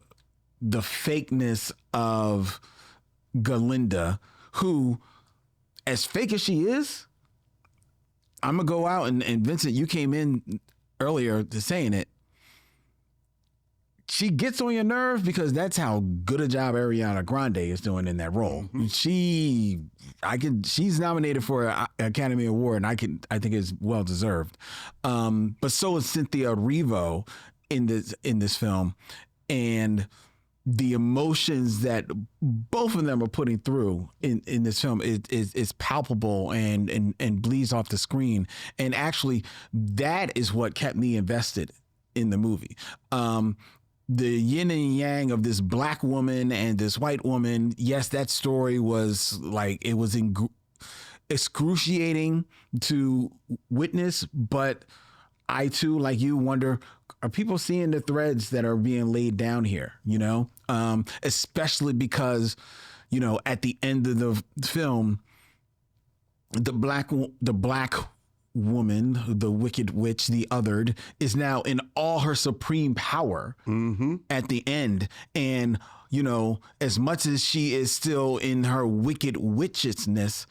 fakeness of Galinda, who, as fake as she is, I'm gonna go out and Vincent, you came in earlier to saying it. She gets on your nerve because that's how good a job Ariana Grande is doing in that role. Mm-hmm. She's nominated for an Academy Award, and I think it's well deserved. But so is Cynthia Erivo in this film, and the emotions that both of them are putting through in this film is palpable and bleeds off the screen. And actually, that is what kept me invested in the movie. The yin and yang of this black woman and this white woman. Yes, that story was like, it was excruciating to witness, but I too, like you, wonder, are people seeing the threads that are being laid down here, especially because, at the end of the film, the black woman, the wicked witch, the othered, is now in all her supreme power at the end. And, as much as she is still in her wicked witchness,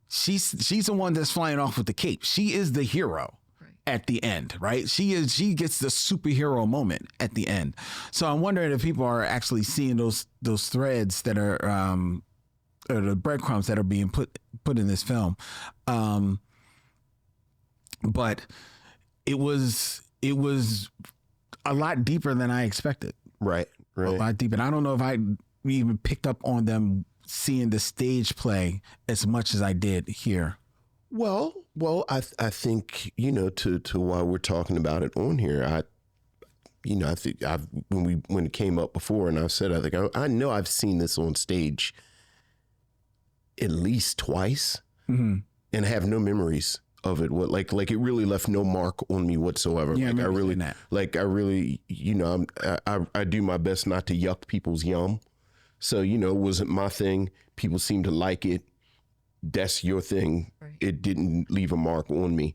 she's the one that's flying off with the cape. She is the hero at the end, right? She gets the superhero moment at the end. So I'm wondering if people are actually seeing those threads that are, or the breadcrumbs that are being put in this film. But it was a lot deeper than I expected. Right. A lot deeper. And I don't know if I even picked up on them seeing the stage play as much as I did here. Well, I think, to why we're talking about it on here, I think when it came up before, and I've said, I know I've seen this on stage at least twice, and have no memories of it. Like it really left no mark on me whatsoever. Yeah, I really, I do my best not to yuck people's yum. So, it wasn't my thing. People seem to like it. That's your thing. Right. It didn't leave a mark on me.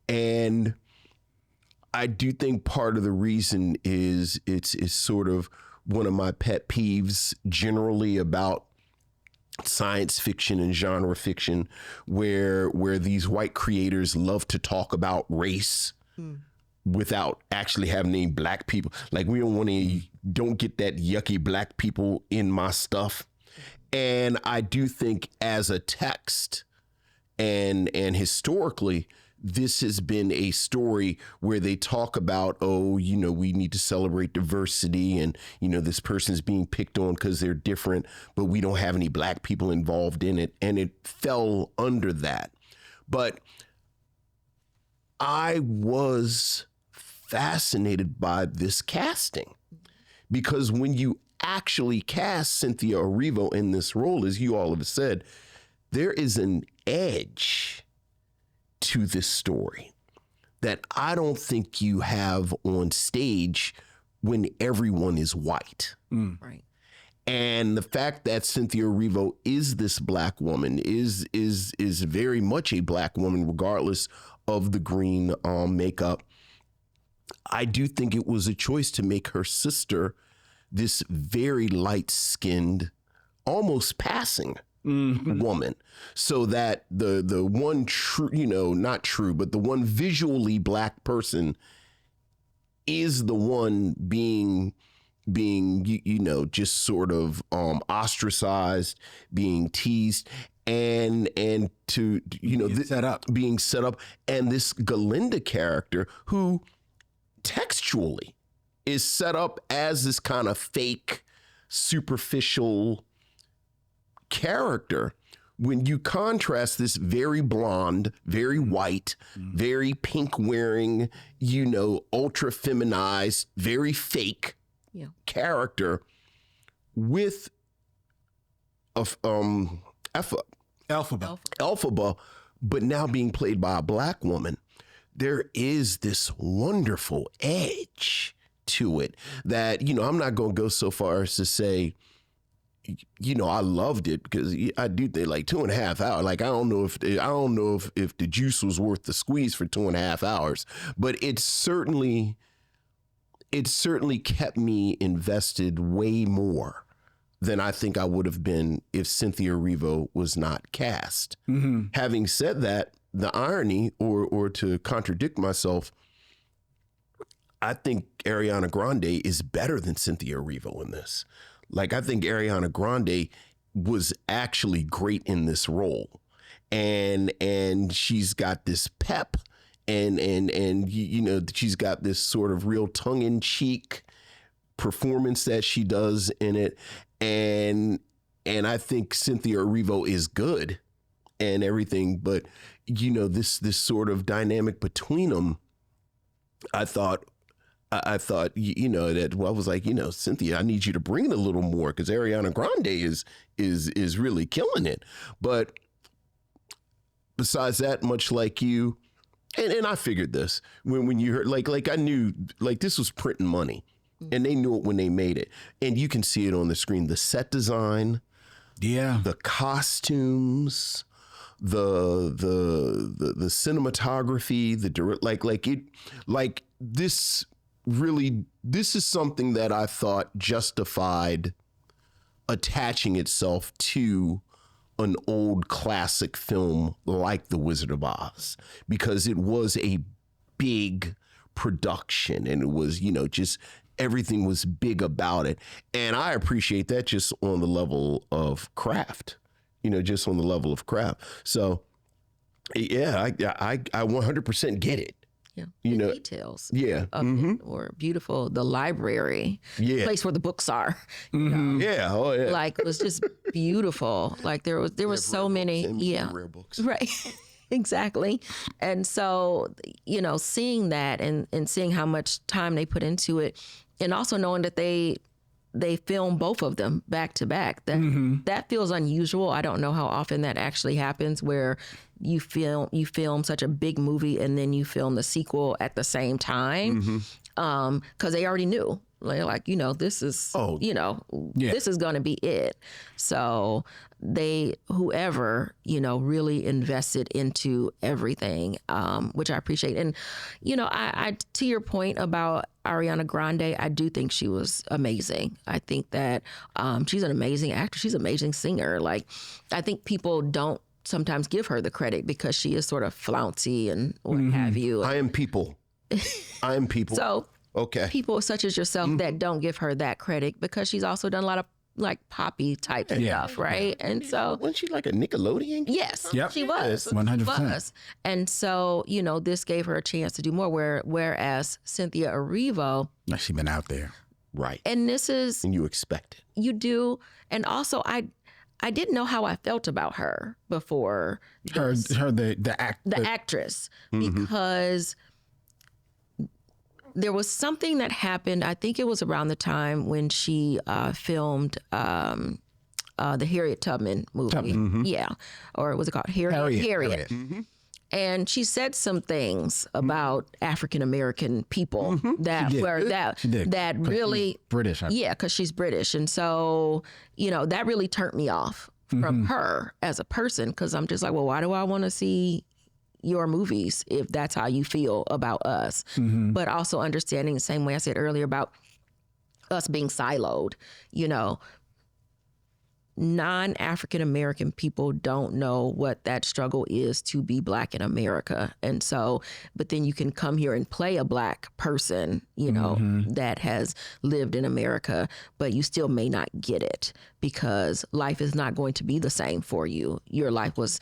And I do think part of the reason is it's sort of one of my pet peeves generally about science fiction and genre fiction, where these white creators love to talk about race without actually having any black people. Like, we don't get that yucky black people in my stuff. And I do think as a text and historically, this has been a story where they talk about, we need to celebrate diversity, and, this person's being picked on because they're different, but we don't have any black people involved in it. And it fell under that. But I was fascinated by this casting, because when you actually cast Cynthia Erivo in this role, as you all have said, there is an edge to this story that I don't think you have on stage when everyone is white. Right. And the fact that Cynthia Erivo is this black woman is very much a black woman, regardless of the green makeup. I do think it was a choice to make her sister this very light-skinned, almost passing woman, so that the one true, not true, but the one visually black person is the one being just sort of ostracized, being teased, and to being set up, and this Galinda character who textually is set up as this kind of fake, superficial character. When you contrast this very blonde, very white, very pink wearing, ultra feminized, very fake character with Elphaba, but now being played by a black woman, there is this wonderful edge to it that, I'm not going to go so far as to say, I loved it, because I do think like 2.5 hours. Like, I don't know if the juice was worth the squeeze for 2.5 hours, but it certainly kept me invested way more than I think I would have been if Cynthia Erivo was not cast. Having said that, the irony, or to contradict myself, I think Ariana Grande is better than Cynthia Erivo in this. Like, I think Ariana Grande was actually great in this role, and she's got this pep, and she's got this sort of real tongue-in-cheek performance that she does in it, and I think Cynthia Erivo is good and everything, but this sort of dynamic between them, I thought, I was like, Cynthia, I need you to bring it a little more, because Ariana Grande is really killing it. But besides that, much like you, and I figured this when you heard, like I knew, like, this was printing money, and they knew it when they made it, and you can see it on the screen. The set design, the costumes, the cinematography, the direct, this is something that I thought justified attaching itself to an old classic film like The Wizard of Oz, because it was a big production, and it was, just everything was big about it. And I appreciate that just on the level of craft, just on the level of craft. So yeah, I 100% get it. Yeah, the details of it were beautiful. The library, the place where the books are, like, it was just beautiful. Like, there was so many, rare books, right, exactly. And so, seeing that and seeing how much time they put into it, and also knowing that they film both of them back to back. That feels unusual. I don't know how often that actually happens, where you film such a big movie and then you film the sequel at the same time, because they already knew. They're like, this is, this is going to be it. So whoever, really invested into everything, which I appreciate. And, I to your point about Ariana Grande, I do think she was amazing. I think that she's an amazing actress. She's an amazing singer. Like, I think people don't sometimes give her the credit because she is sort of flouncy and what have you. I am people. So okay, people such as yourself that don't give her that credit, because she's also done a lot of like poppy type stuff, right? And so, wasn't she like a Nickelodeon? Yes, Yep. she was 100%. And so, this gave her a chance to do more. Whereas Cynthia Erivo, She's been out there, right? And this is, and you expect it. You do, and also I didn't know how I felt about her before the actress, because there was something that happened. I think it was around the time when she filmed the Harriet Tubman movie. Yeah. Or was it called Harriet? Harriet. And she said some things about African American people that were She did. that really British. yeah, because she's British, and so that really turned me off from her as a person, because I'm just like, well, why do I want to see your movies if that's how you feel about us? But also understanding the same way I said earlier about us being siloed, non-African American people don't know what that struggle is to be Black in America. And so, but then you can come here and play a Black person, that has lived in America, but you still may not get it because life is not going to be the same for you. Your life was,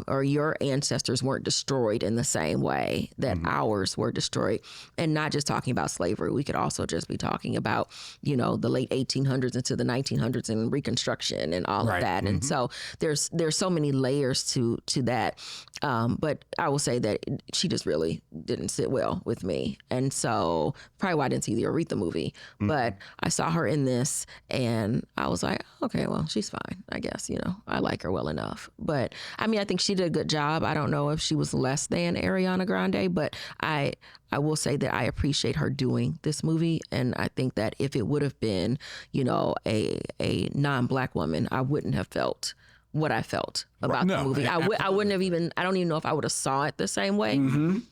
or your ancestors weren't destroyed in the same way that ours were destroyed. And not just talking about slavery. We could also just be talking about, the late 1800s into the 1900s and Reconstruction and all of that. And so there's so many layers to that. But I will say that she just really didn't sit well with me. And so probably why I didn't see the Aretha movie, but I saw her in this and I was like, okay, well, she's fine, I guess, I like her well enough. But I mean, I think she did a good job. I don't know if she was less than Ariana Grande, but I will say that I appreciate her doing this movie. And I think that if it would have been, a non-Black woman, I wouldn't have felt what I felt about the movie. I wouldn't have I don't even know if I would have saw it the same way,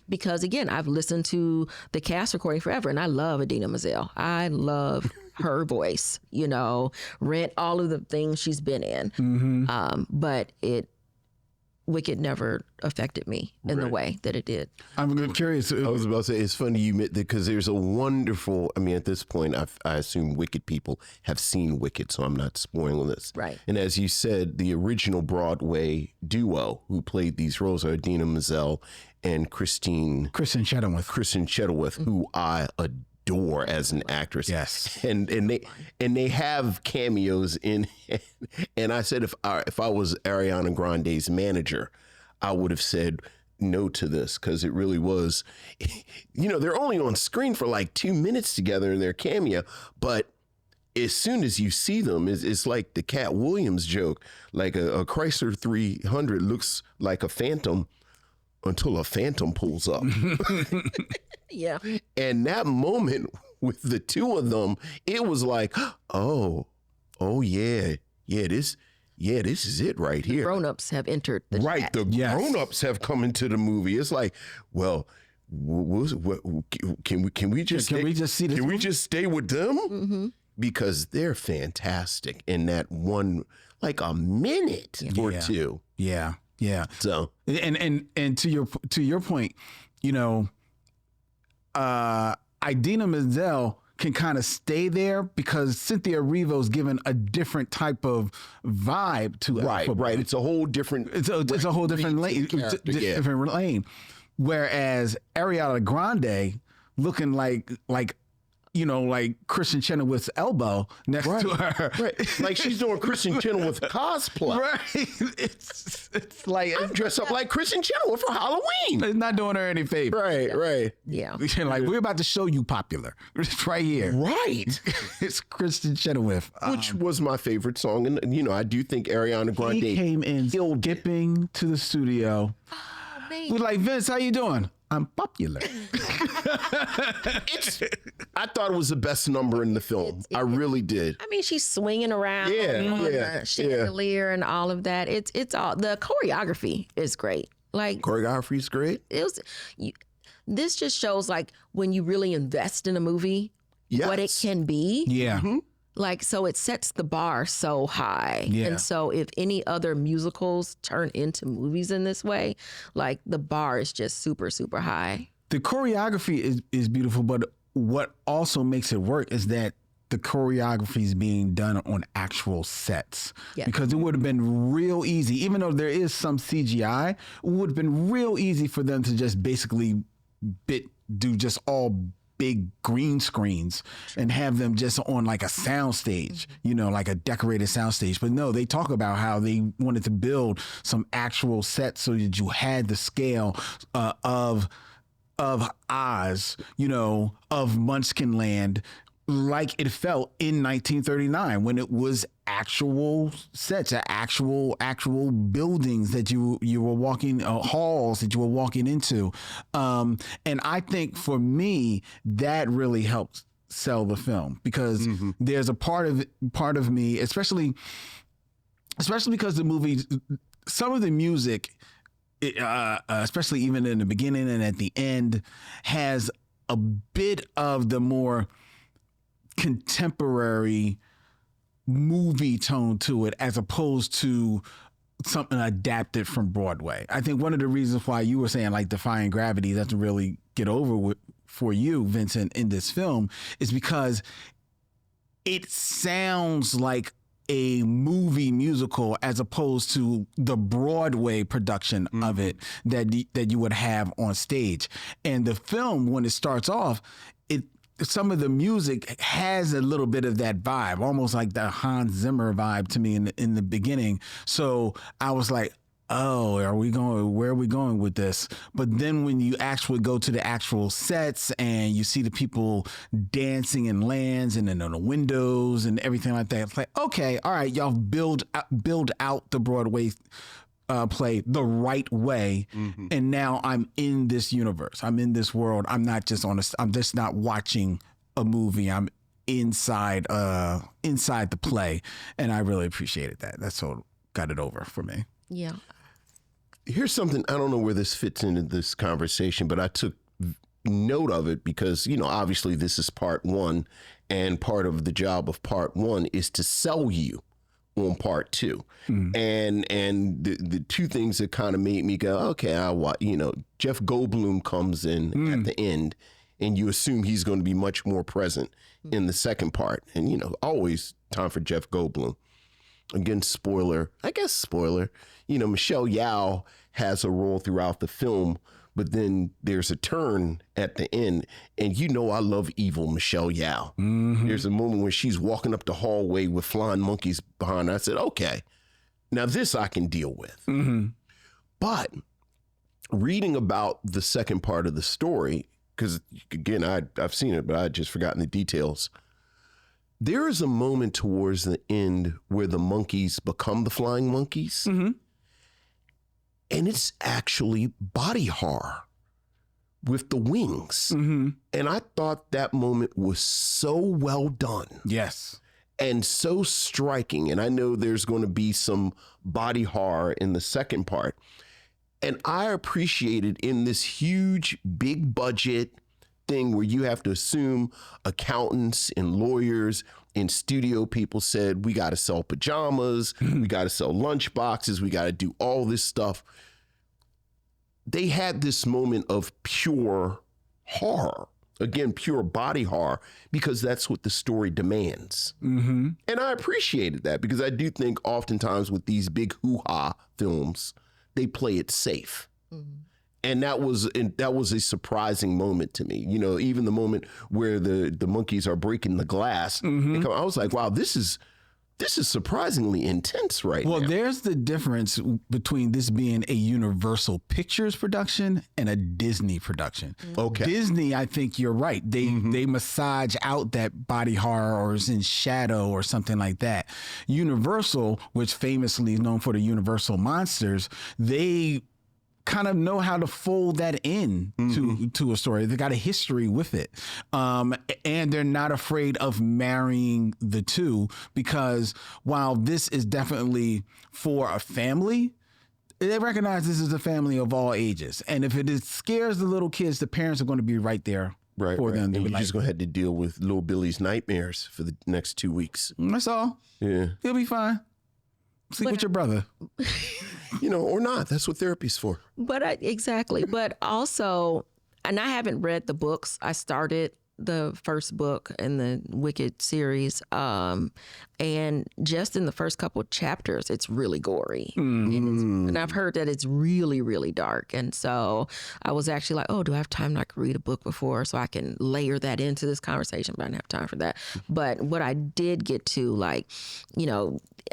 because again, I've listened to the cast recording forever and I love Idina Menzel. I love her voice, Rent, all of the things she's been in. But Wicked never affected me in the way that it did. I'm curious. I was about to say, it's funny you admit that, because there's a wonderful, at this point, I assume Wicked people have seen Wicked, so I'm not spoiling this. Right. And as you said, the original Broadway duo who played these roles are Idina Menzel and Kristen Chenoweth, who I adore as an actress. Yes. And they have cameos in, and I said if I was Ariana Grande's manager, I would have said no to this, because it really was, they're only on screen for like 2 minutes together in their cameo, but as soon as you see them, it's like the Cat Williams joke, like a Chrysler 300 looks like a Phantom until a Phantom pulls up. Yeah. And that moment with the two of them, it was like, oh yeah, this is it right here. Grown-ups have entered the chat. The grown-ups have come into the movie. It's like, well, can we just stay with them? Because they're fantastic in that one, like a minute or two. Yeah. So and to your point, Idina Menzel can kind of stay there because Cynthia Erivo's given a different type of vibe to it. Right. It's a whole different. It's a whole different lane. Different lane. Whereas Ariana Grande looking like Kristen Chenoweth's elbow next to her. Right. Like she's doing Kristen Chenoweth cosplay. Right. It's like dress up like Kristen Chenoweth for Halloween. It's not doing her any favor. Right. Yeah. Like, we're about to show you popular. It's right here. Right. It's Kristen Chenoweth. Which was my favorite song. And, I do think Ariana Grande. He came in skipping to the studio. Oh, man. We're like, Vince, how you doing? I'm popular. I thought it was the best number in the film. I really did. I mean, she's swinging around, the chandelier and all of that. It's all, the choreography is great. Like, choreography is great. This just shows like when you really invest in a movie, what it can be. Yeah. Mm-hmm. Like, so it sets the bar so high. Yeah. And so if any other musicals turn into movies in this way, like the bar is just super, super high. The choreography is beautiful, but what also makes it work is that the choreography is being done on actual sets. Yeah. Because it would have been real easy, even though there is some CGI, it would have been real easy for them to just basically do just all big green screens and have them just on like a sound stage, like a decorated sound stage. But no, they talk about how they wanted to build some actual sets so that you had the scale of Oz, of Munchkin Land like it felt in 1939 when it was actual sets, actual buildings that you were walking, halls that you were walking into. And I think for me, that really helped sell the film because there's a part of me, especially because the movie, some of the music, especially even in the beginning and at the end, has a bit of the more contemporary movie tone to it as opposed to something adapted from Broadway. I think one of the reasons why you were saying like Defying Gravity doesn't really get over with for you, Vincent, in this film is because it sounds like a movie musical as opposed to the Broadway production of it that you would have on stage. And the film, when it starts off, some of the music has a little bit of that vibe, almost like the Hans Zimmer vibe to me in the beginning. So I was like, oh, where are we going with this? But then when you actually go to the actual sets and you see the people dancing in lands and then on the windows and everything like that, it's like, okay, all right, y'all build out the Broadway play the right way, and now I'm in this universe. I'm in this world. I'm just not watching a movie. I'm inside the play, and I really appreciated that. That's what got it over for me. Yeah. Here's something, I don't know where this fits into this conversation, but I took note of it because, obviously this is part one, and part of the job of part one is to sell you on part two. And the two things that kind of made me go, okay, I'll watch, Jeff Goldblum comes in at the end and you assume he's going to be much more present in the second part. And, always time for Jeff Goldblum. Again, spoiler, Michelle Yeoh has a role throughout the film, but then there's a turn at the end. And I love evil Michelle Yeoh. There's a moment where she's walking up the hallway with flying monkeys behind her. I said, okay, now this I can deal with. But reading about the second part of the story, because again, I've seen it, but I'd just forgotten the details. There is a moment towards the end where the monkeys become the flying monkeys. And it's actually body horror with the wings. And I thought that moment was so well done. Yes. And so striking. And I know there's going to be some body horror in the second part. And I appreciated in this huge, big budget thing where you have to assume accountants and lawyers and studio people said, we got to sell pajamas, we got to sell lunch boxes, we got to do all this stuff. They had this moment of pure horror, again, pure body horror, because that's what the story demands. And I appreciated that because I do think oftentimes with these big hoo-ha films, they play it safe. And that was a surprising moment to me. Even the moment where the monkeys are breaking the glass, I was like, wow, this is surprisingly intense right now. Well, there's the difference between this being a Universal Pictures production and a Disney production. Okay. Disney, I think you're right. They massage out that body horror or is in shadow or something like that. Universal, which famously is known for the Universal monsters, they kind of know how to fold that in to a story. They got a history with it. And they're not afraid of marrying the two because while this is definitely for a family, they recognize this is a family of all ages. And if scares the little kids, the parents are going to be right there for them. And you're just going to have to deal with little Billy's nightmares for the next 2 weeks. That's all. Yeah. He'll be fine. Sleep with your brother. Or not. That's what therapy's for. But exactly. But also, and I haven't read the books. I started the first book in the Wicked series. And just in the first couple of chapters, it's really gory. And I've heard that it's really, really dark. And so I was actually like, oh, do I have time to read a book before so I can layer that into this conversation? But I didn't have time for that. But what I did get to,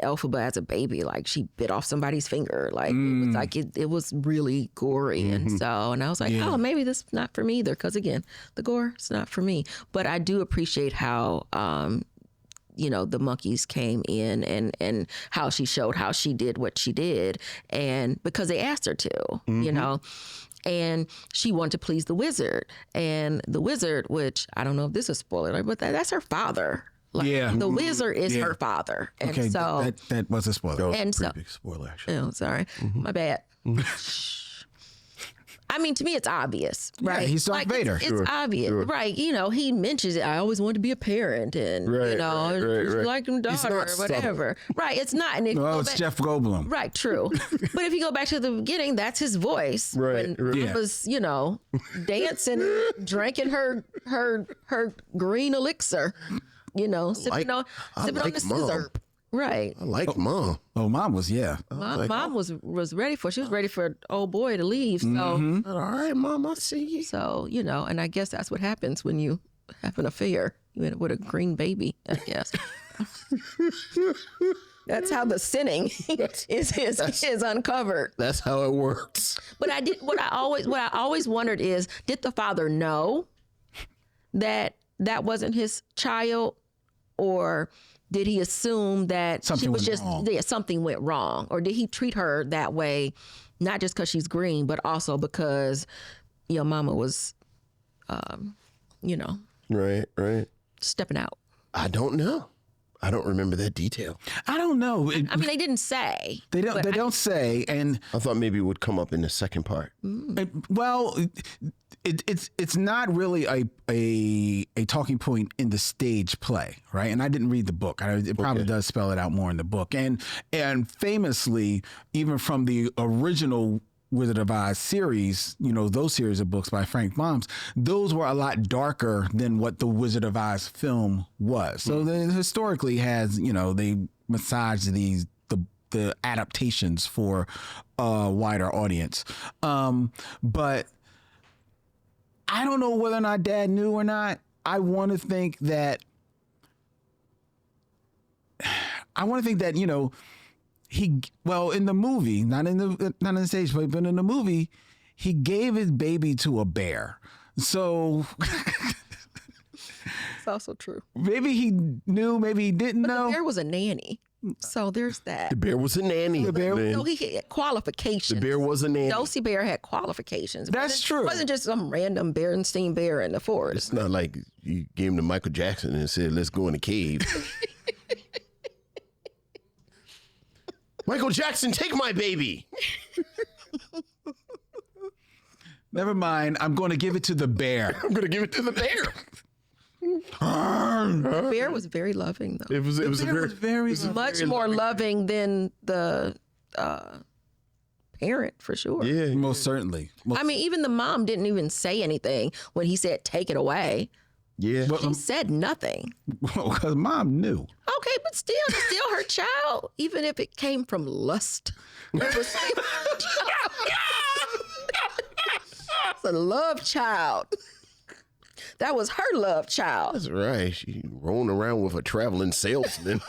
Elphaba as a baby, she bit off somebody's finger. It was really gory. And I was like, oh, maybe this is not for me either. Because again, the gore is not for me. me. But I do appreciate how, the monkeys came in and how she showed how she did what she did. And because they asked her to, and she wanted to please the wizard. And the wizard, which I don't know if this is a spoiler, but that's her father. The wizard is her father. And okay, so that was a spoiler. That was and a pretty so- big spoiler, actually. Oh, sorry. My bad. I mean, to me, it's obvious, right? he's Darth Vader. It's obvious, right? He mentions it. I always wanted to be a parent, and Right. like a daughter or whatever. Right? It's not. And if you Well, go it's back- Jeff Goldblum. Right, true. But if you go back to the beginning, that's his voice. Right, When right. he Yeah. was, dancing, drinking her green elixir, sipping I on like the Mom. scissor. Right. I like Mom. Oh, Mom was, yeah. My mom was ready for. She was ready for old boy to leave. So, All right, Mom, I see you. and I guess that's what happens when you have an affair with a green baby. I guess. That's how the sinning is uncovered. That's how it works. But what I always wondered is, did the father know that wasn't his child, or did he assume that Something she was went just wrong. something went wrong, or did he treat her that way, not just because she's green, but also because your mama was, Right. stepping out? I don't know. I don't remember that detail. I don't know. I mean, they didn't say. They don't. but They don't say, and I thought maybe it would come up in the second part. well, it's not really a talking point in the stage play, right? And I didn't read the book. It probably does spell it out more in the book. And famously, even from the original Wizard of Oz series, those series of books by Frank Baum, those were a lot darker than what the Wizard of Oz film was. So they historically has, they massage the adaptations for a wider audience. But I don't know whether or not Dad knew or not. I want to think that in the movie, not in the stage play, but in the movie, he gave his baby to a bear. So It's also true. maybe he knew, maybe he didn't know. The bear was a nanny, so there's that. The bear was a nanny. The bear- man. So he had qualifications. The bear was a nanny. Dosey Bear had qualifications. That's true. It wasn't just some random Berenstein bear in the forest. It's not like you gave him to Michael Jackson and said, let's go in the cave. Michael Jackson, take my baby. Never mind. I'm going to give it to the bear. I'm going to give it to the bear. The bear was very loving, though. It was a Bear was very Much more loving than the parent, for sure. Yeah. most certainly. I mean, even the mom didn't even say anything when he said, take it away. Yeah. She said nothing. Because Mom knew. Okay, but still, it's still her child, even if it came from lust. It was still her child. It's a love child. That was her love child. That's right. She rolling around with a traveling salesman.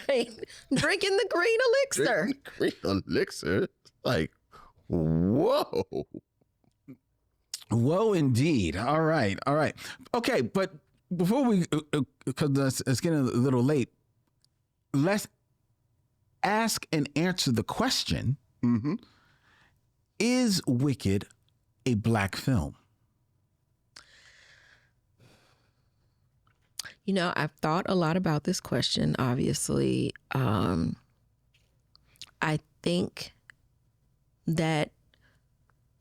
Right? Drinking the green elixir. Green elixir. Like, whoa. Whoa, indeed. All right. Okay, but before we, because it's getting a little late, let's ask and answer the question, is Wicked a black film? I've thought a lot about this question, obviously. I think that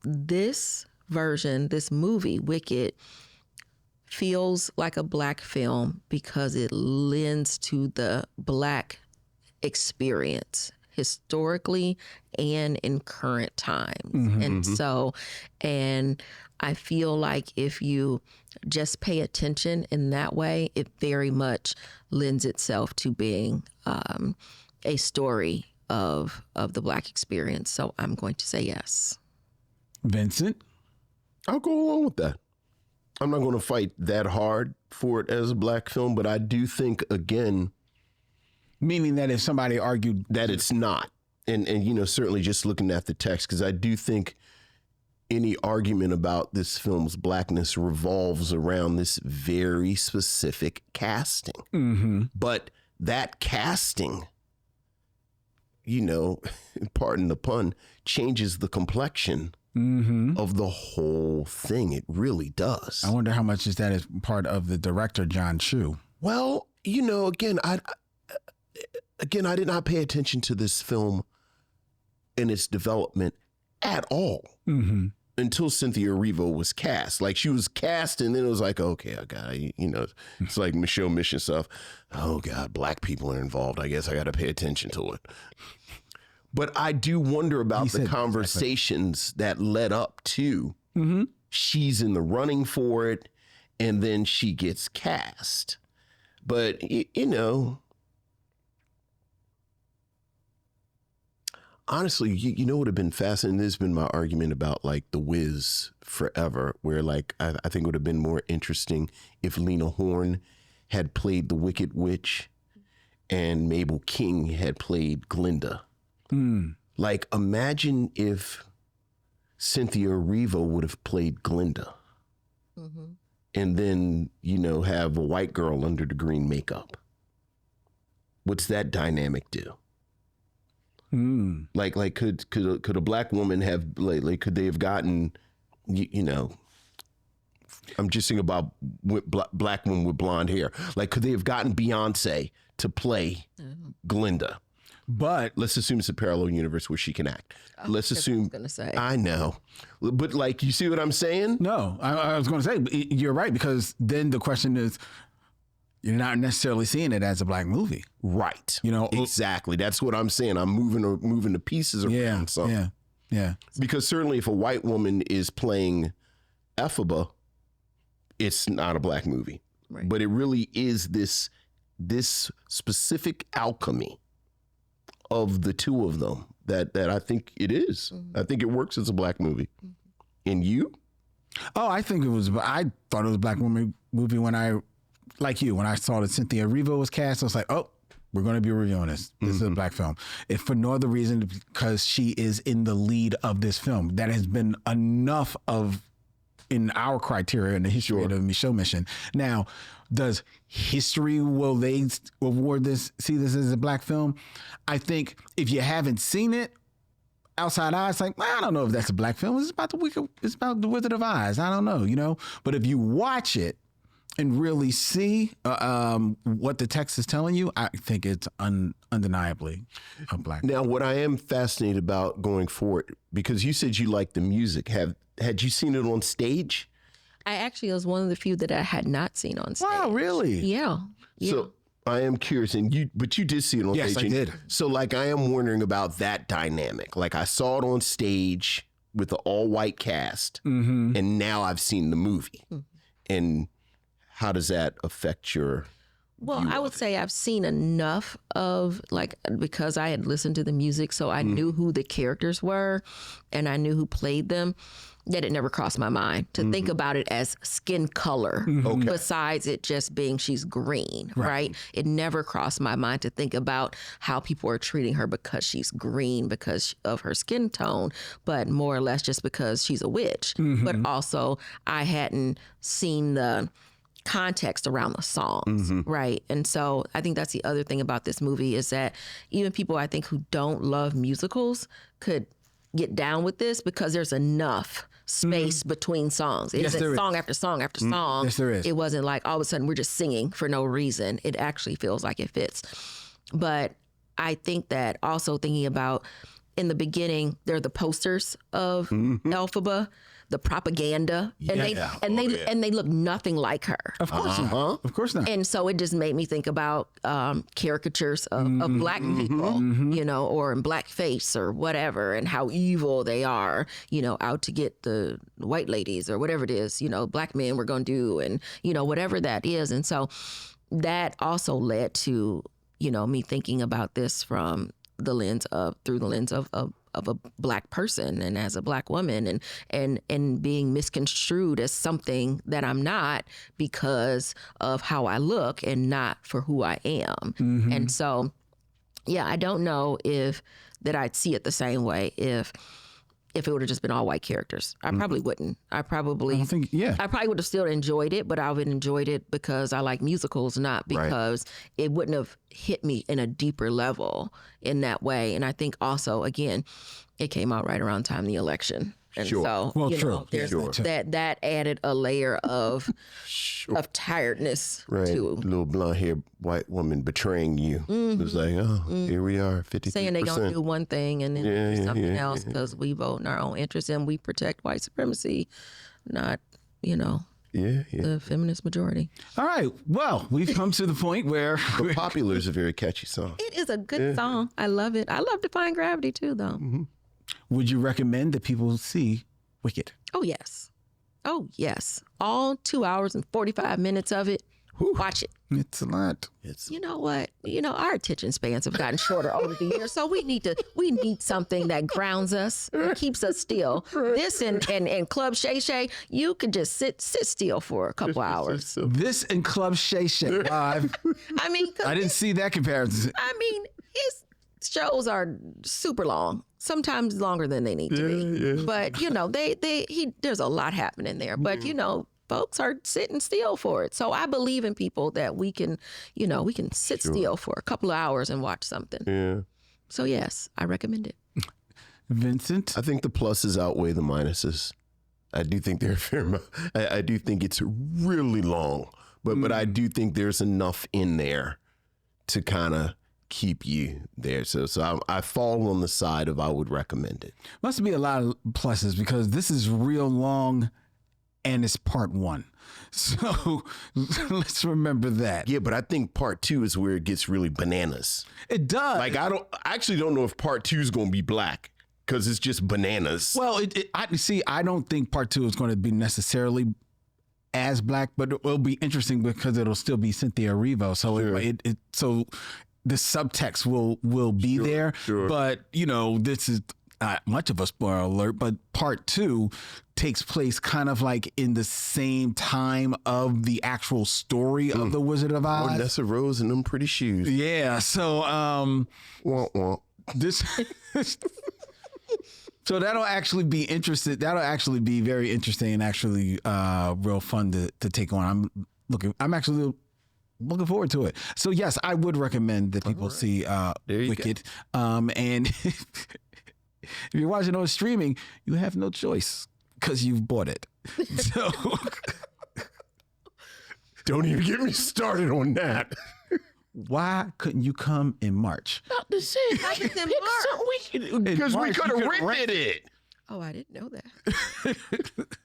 this version, this movie, Wicked, feels like a black film because it lends to the black experience historically and in current times. And I feel like if you just pay attention in that way, it very much lends itself to being a story of the black experience. So I'm going to say yes. Vincent? I'll go along with that. I'm not going to fight that hard for it as a black film, but I do think, again, Meaning that if somebody argued that it's not. And certainly just looking at the text, because I do think any argument about this film's blackness revolves around this very specific casting. But that casting, you know, pardon the pun, changes the complexion of the whole thing. It really does. I wonder how much is that is part of the director, John Chu. Well, you know, again, I did not pay attention to this film and its development at all until Cynthia Erivo was cast. Like, she was cast, and then it was like, okay, I got it. You know, it's like Micheaux mission stuff. Oh God, black people are involved. I guess I got to pay attention to it. But I do wonder about the conversations that led up to she's in the running for it, and then she gets cast. But, you know, honestly, you know what would have been fascinating? This has been my argument about, like, The Wiz forever, where, like, I think it would have been more interesting if Lena Horne had played the Wicked Witch and Mabel King had played Glinda. Like, imagine if Cynthia Erivo would have played Glinda. And then, you know, have a white girl under the green makeup. What's that dynamic do? Like could a black woman have, like could they have gotten, you know, I'm just thinking about black women with blonde hair. Like, could they have gotten Beyonce to play Glinda? But let's assume it's a parallel universe where she can act. Let's assume. I know, but like, you see what I'm saying? No, I was going to say, you're right, because then the question is, you're not necessarily seeing it as a black movie, right? You know, exactly. That's what I'm saying. I'm moving the pieces around. Yeah. Because certainly, if a white woman is playing Elphaba, it's not a black movie, right? But it really is this specific alchemy of the two of them that I think it is. I think it works as a black movie. And you? Oh, I thought it was a black woman movie when I saw that Cynthia Erivo was cast. I was like, oh, we're going to be reviewing this. This is a black film. If for no other reason, because she is in the lead of this film. That has been enough in our criteria in the history of the Micheaux mission. Now, does history, will they see this as a black film? I think if you haven't seen it, outside eyes, like, I don't know if that's a black film. It's about the Wizard of Oz. I don't know, you know. But if you watch it and really see what the text is telling you, I think it's undeniably a black film. Now, what I am fascinated about going forward, because you said you liked the music, had you seen it on stage? I actually was one of the few that I had not seen on stage. Wow, really? Yeah. So I am curious, but you did see it on stage. Yes, I did. So, like, I am wondering about that dynamic. Like, I saw it on stage with the all-white cast, and now I've seen the movie. And how does that affect your... Well, I would say I've seen enough of, like, because I had listened to the music, so I knew who the characters were and I knew who played them, that it never crossed my mind to think about it as skin color, besides it just being she's green, right? It never crossed my mind to think about how people are treating her because she's green, because of her skin tone, but more or less just because she's a witch. But also, I hadn't seen the context around the songs, right? And so I think that's the other thing about this movie is that even people I think who don't love musicals could get down with this because there's enough space between songs. It isn't song after song after song. Yes, there is. It wasn't like all of a sudden we're just singing for no reason. It actually feels like it fits. But I think that also thinking about in the beginning, there are the posters of Elphaba, the propaganda, and they look nothing like her. Of course not. Of course not. And so it just made me think about caricatures of black people, you know, or in blackface or whatever, and how evil they are, you know, out to get the white ladies or whatever it is, you know, black men we're going to do, and, you know, whatever that is. And so that also led to, you know, me thinking about this through the lens of a black person and as a black woman and being misconstrued as something that I'm not because of how I look and not for who I am. And so, yeah, I don't know if that I'd see it the same way if if it would have just been all white characters. I probably wouldn't. I probably would have still enjoyed it, but I would have enjoyed it because I like musicals, not because it wouldn't have hit me in a deeper level in that way. And I think also, again, it came out right around time of the election. And so, there's that added a layer of tiredness to little blonde-haired white woman betraying you. It was like, here we are, 53%. Saying they're going to do one thing and then do something else because we vote in our own interest and we protect white supremacy, not, the feminist majority. All right. Well, we've come to the point where... But Popular is a very catchy song. It is a good song. I love it. I love Defying Gravity, too, though. Mm-hmm. Would you recommend that people see Wicked? Oh, yes. Oh, yes. All 2 hours and 45 minutes of it. Watch it. It's a lot. You know what? Our attention spans have gotten shorter over the years, so we need something that grounds us, keeps us still. This and Club Shay Shay, you could just sit still for a couple hours. This and Club Shay Shay. Wow, I didn't see that comparison. His shows are super long, sometimes longer than they need to be. But there's a lot happening there. But folks are sitting still for it. So I believe in people that we can sit still for a couple of hours and watch something. Yeah. So yes, I recommend it. Vincent? I think the pluses outweigh the minuses. I do think they're a fair amount. I do think it's really long, but I do think there's enough in there to kind of keep you there. So I fall on the side of I would recommend it. Must be a lot of pluses because this is real long and it's part one. So let's remember that. Yeah, but I think part two is where it gets really bananas. It does. Like I actually don't know if part two is going to be black because it's just bananas. Well, I don't think part two is going to be necessarily as black, but it'll be interesting because it'll still be Cynthia Erivo. So so the subtext will be there. Sure. But this is not much of a spoiler alert, but part two takes place kind of like in the same time of the actual story of the Wizard of Oz. Nessa Rose in them pretty shoes. Yeah. So this so that'll actually be interesting. That'll actually be very interesting and actually real fun to take on. I'm actually looking forward to it. So yes, I would recommend that people see Wicked. And if you're watching on streaming, you have no choice because you've bought it. So don't even get me started on that. Why couldn't you come in March? Not the same. I in March. Because we could have rented it. Oh, I didn't know that.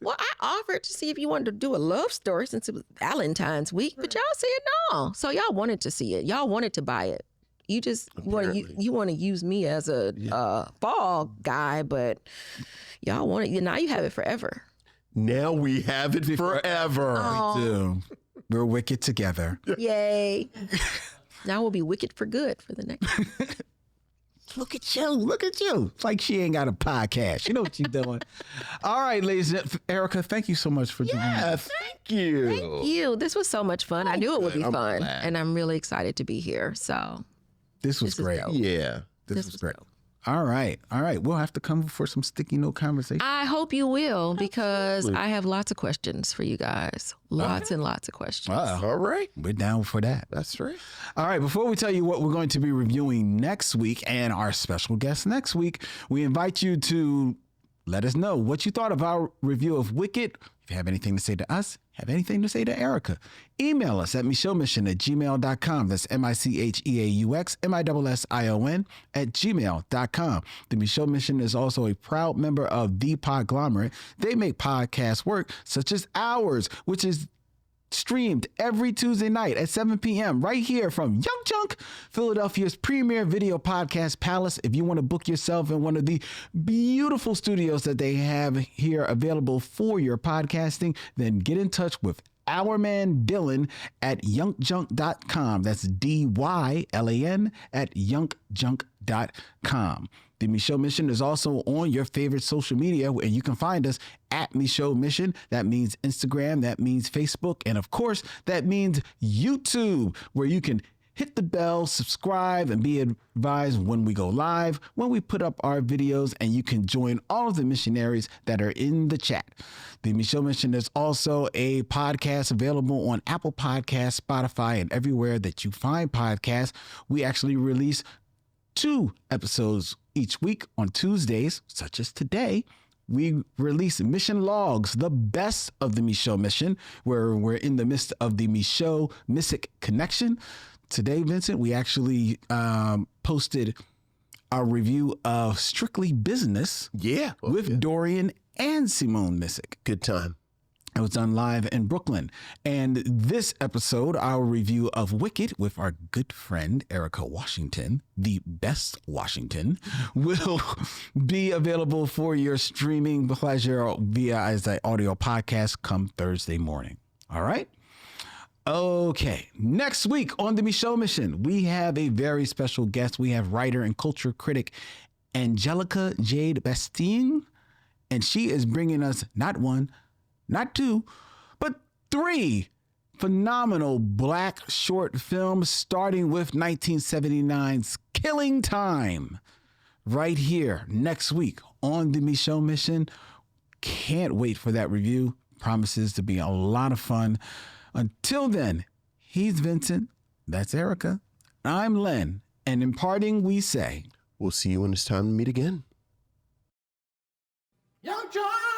Well, I offered to see if you wanted to do a love story since it was Valentine's week, but y'all said no. So y'all wanted to see it. Y'all wanted to buy it. You just want to use me as a fall guy, but y'all want it. Now you have it forever. Now we have it forever. Oh. We do. We're wicked together. Yay. Now we'll be wicked for good for the next. Look at you. It's like she ain't got a podcast. You know what you're doing. All right, ladies. Erica, thank you so much for doing this. Thank you. Thank you. This was so much fun. I knew it would be fun. Glad. And I'm really excited to be here. So this was great. Yeah. This was great. Dope. All right. We'll have to come for some sticky note conversation. I hope you will, because I have lots of questions for you guys. Lots and lots of questions. All right. We're down for that. That's right. All right. Before we tell you what we're going to be reviewing next week and our special guest next week, we invite you to let us know what you thought of our review of Wicked. If you have anything to say to us, have anything to say to Erica, email us at micheauxmission@gmail.com. That's MICHEAUX MISSION@gmail.com. The Micheaux Mission is also a proud member of The Podglomerate. They make podcast work such as ours, which is streamed every Tuesday night at 7 p.m. right here from Young Junk, Philadelphia's premier video podcast palace. If you want to book yourself in one of the beautiful studios that they have here available for your podcasting, then get in touch with our man Dylan at youngjunk.com. That's DYLAN at youngjunk.com. The Micheaux Mission is also on your favorite social media, and you can find us at Micheaux Mission. That means Instagram, that means Facebook, and of course, that means YouTube, where you can hit the bell, subscribe, and be advised when we go live, when we put up our videos, and you can join all of the missionaries that are in the chat. The Micheaux Mission is also a podcast available on Apple Podcasts, Spotify, and everywhere that you find podcasts. We actually release 2 episodes each week on Tuesdays, such as today. We release Mission Logs, the best of the Micheaux Mission, where we're in the midst of the Micheaux Mystic Connection. Today, Vincent, we actually posted our review of Strictly Business with Dorian and Simone Missick. Good time. It was done live in Brooklyn. And this episode, our review of Wicked with our good friend, Erica Washington, the best Washington, will be available for your streaming pleasure via as an audio podcast come Thursday morning. All right? Okay, next week on the Micheaux Mission, we have a very special guest. We have writer and culture critic Angelica Jade Bastien, and she is bringing us not 1, not 2, but 3 phenomenal Black short films, starting with 1979's Killing Time, right here next week on the Micheaux Mission. Can't wait for that review. Promises to be a lot of fun. Until then, he's Vincent, that's Erica, I'm Len, and in parting we say, we'll see you when it's time to meet again. Young John!